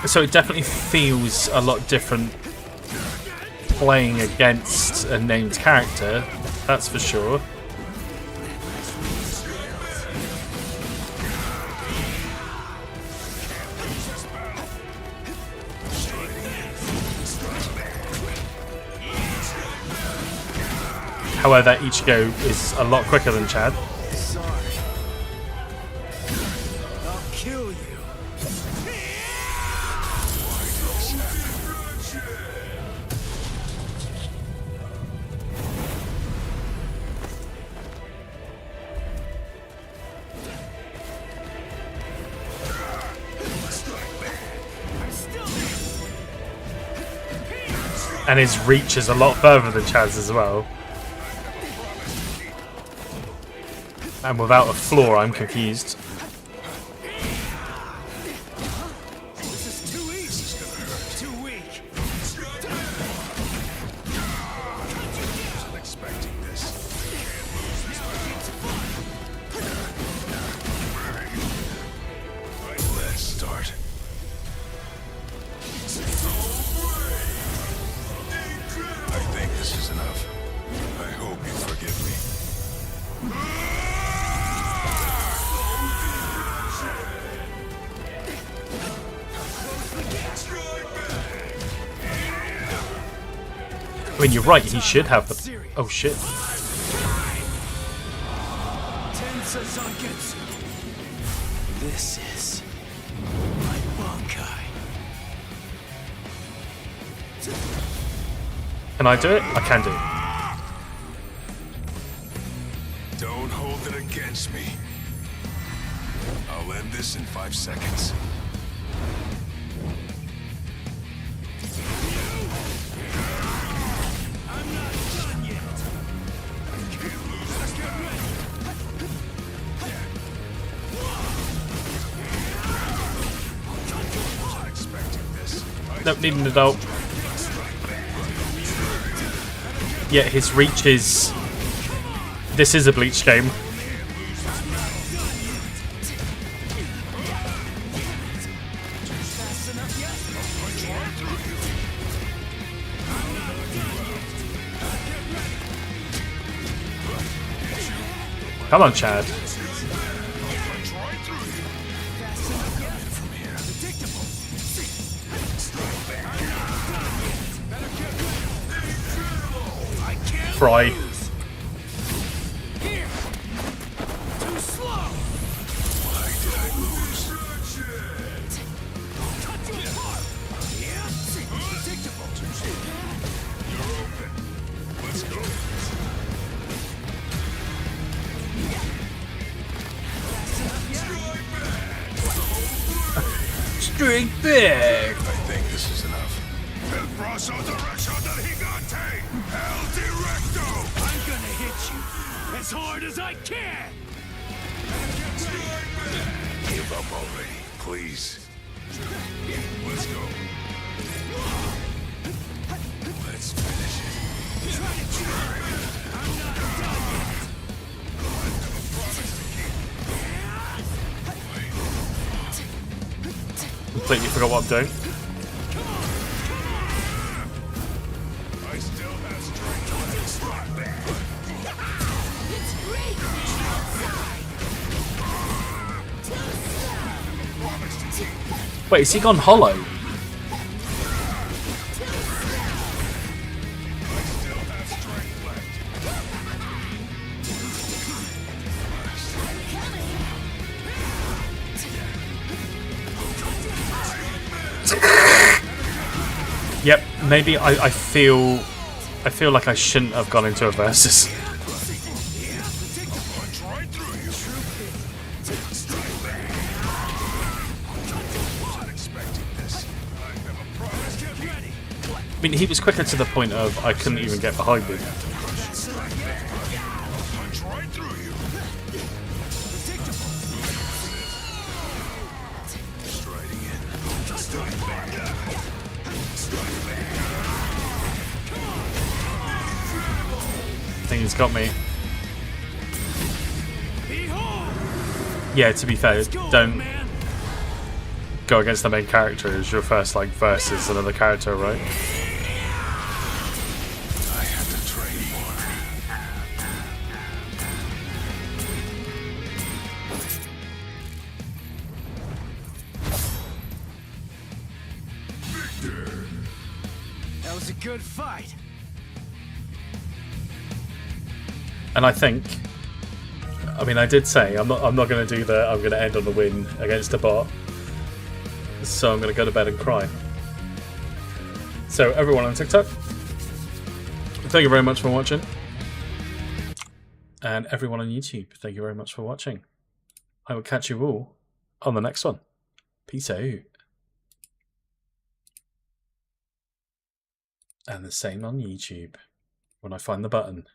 So it definitely feels a lot different playing against a named character, that's for sure. However, each go is a lot quicker than Chad. Sorry. I'll kill you. And his reach is a lot further than Chad's as well. And without a floor, I'm confused. This is too easy. Too weak. Wasn't expecting this. Let's start. I think this is enough. I hope you forgive me. I mean, you're right, he should have the... Oh, shit. This is my Bankai. Can I do it? I can do it. Don't hold it against me. I'll end this in 5 seconds. I'm not done yet. Wasn't expecting this. Nope, need an adult. Yeah, his reach is... This is a Bleach game. Come on, Chad. Fry. Strike big. I think this is enough. El brazo derecho del gigante, el directo. I'm gonna hit you as hard as I can! Give up already, please. Let's go. Let's finish it. I'm not done yet! Completely forgot what I'm doing. I still have strength left. It's great being outside! Wait, is he gone hollow? Yep, maybe I feel like I shouldn't have gone into a versus. I mean, he was quicker to the point of I couldn't even get behind him. I think he's got me. Yeah, to be fair, don't go against the main character as your first like versus another character, right? I have to train more. Victor! That was a good fight. And I think, I mean, I did say I'm not going to do the I'm going to end on the win against a bot. So I'm going to go to bed and cry. So everyone on TikTok, thank you very much for watching. And everyone on YouTube, thank you very much for watching. I will catch you all on the next one. Peace out. And the same on YouTube when I find the button.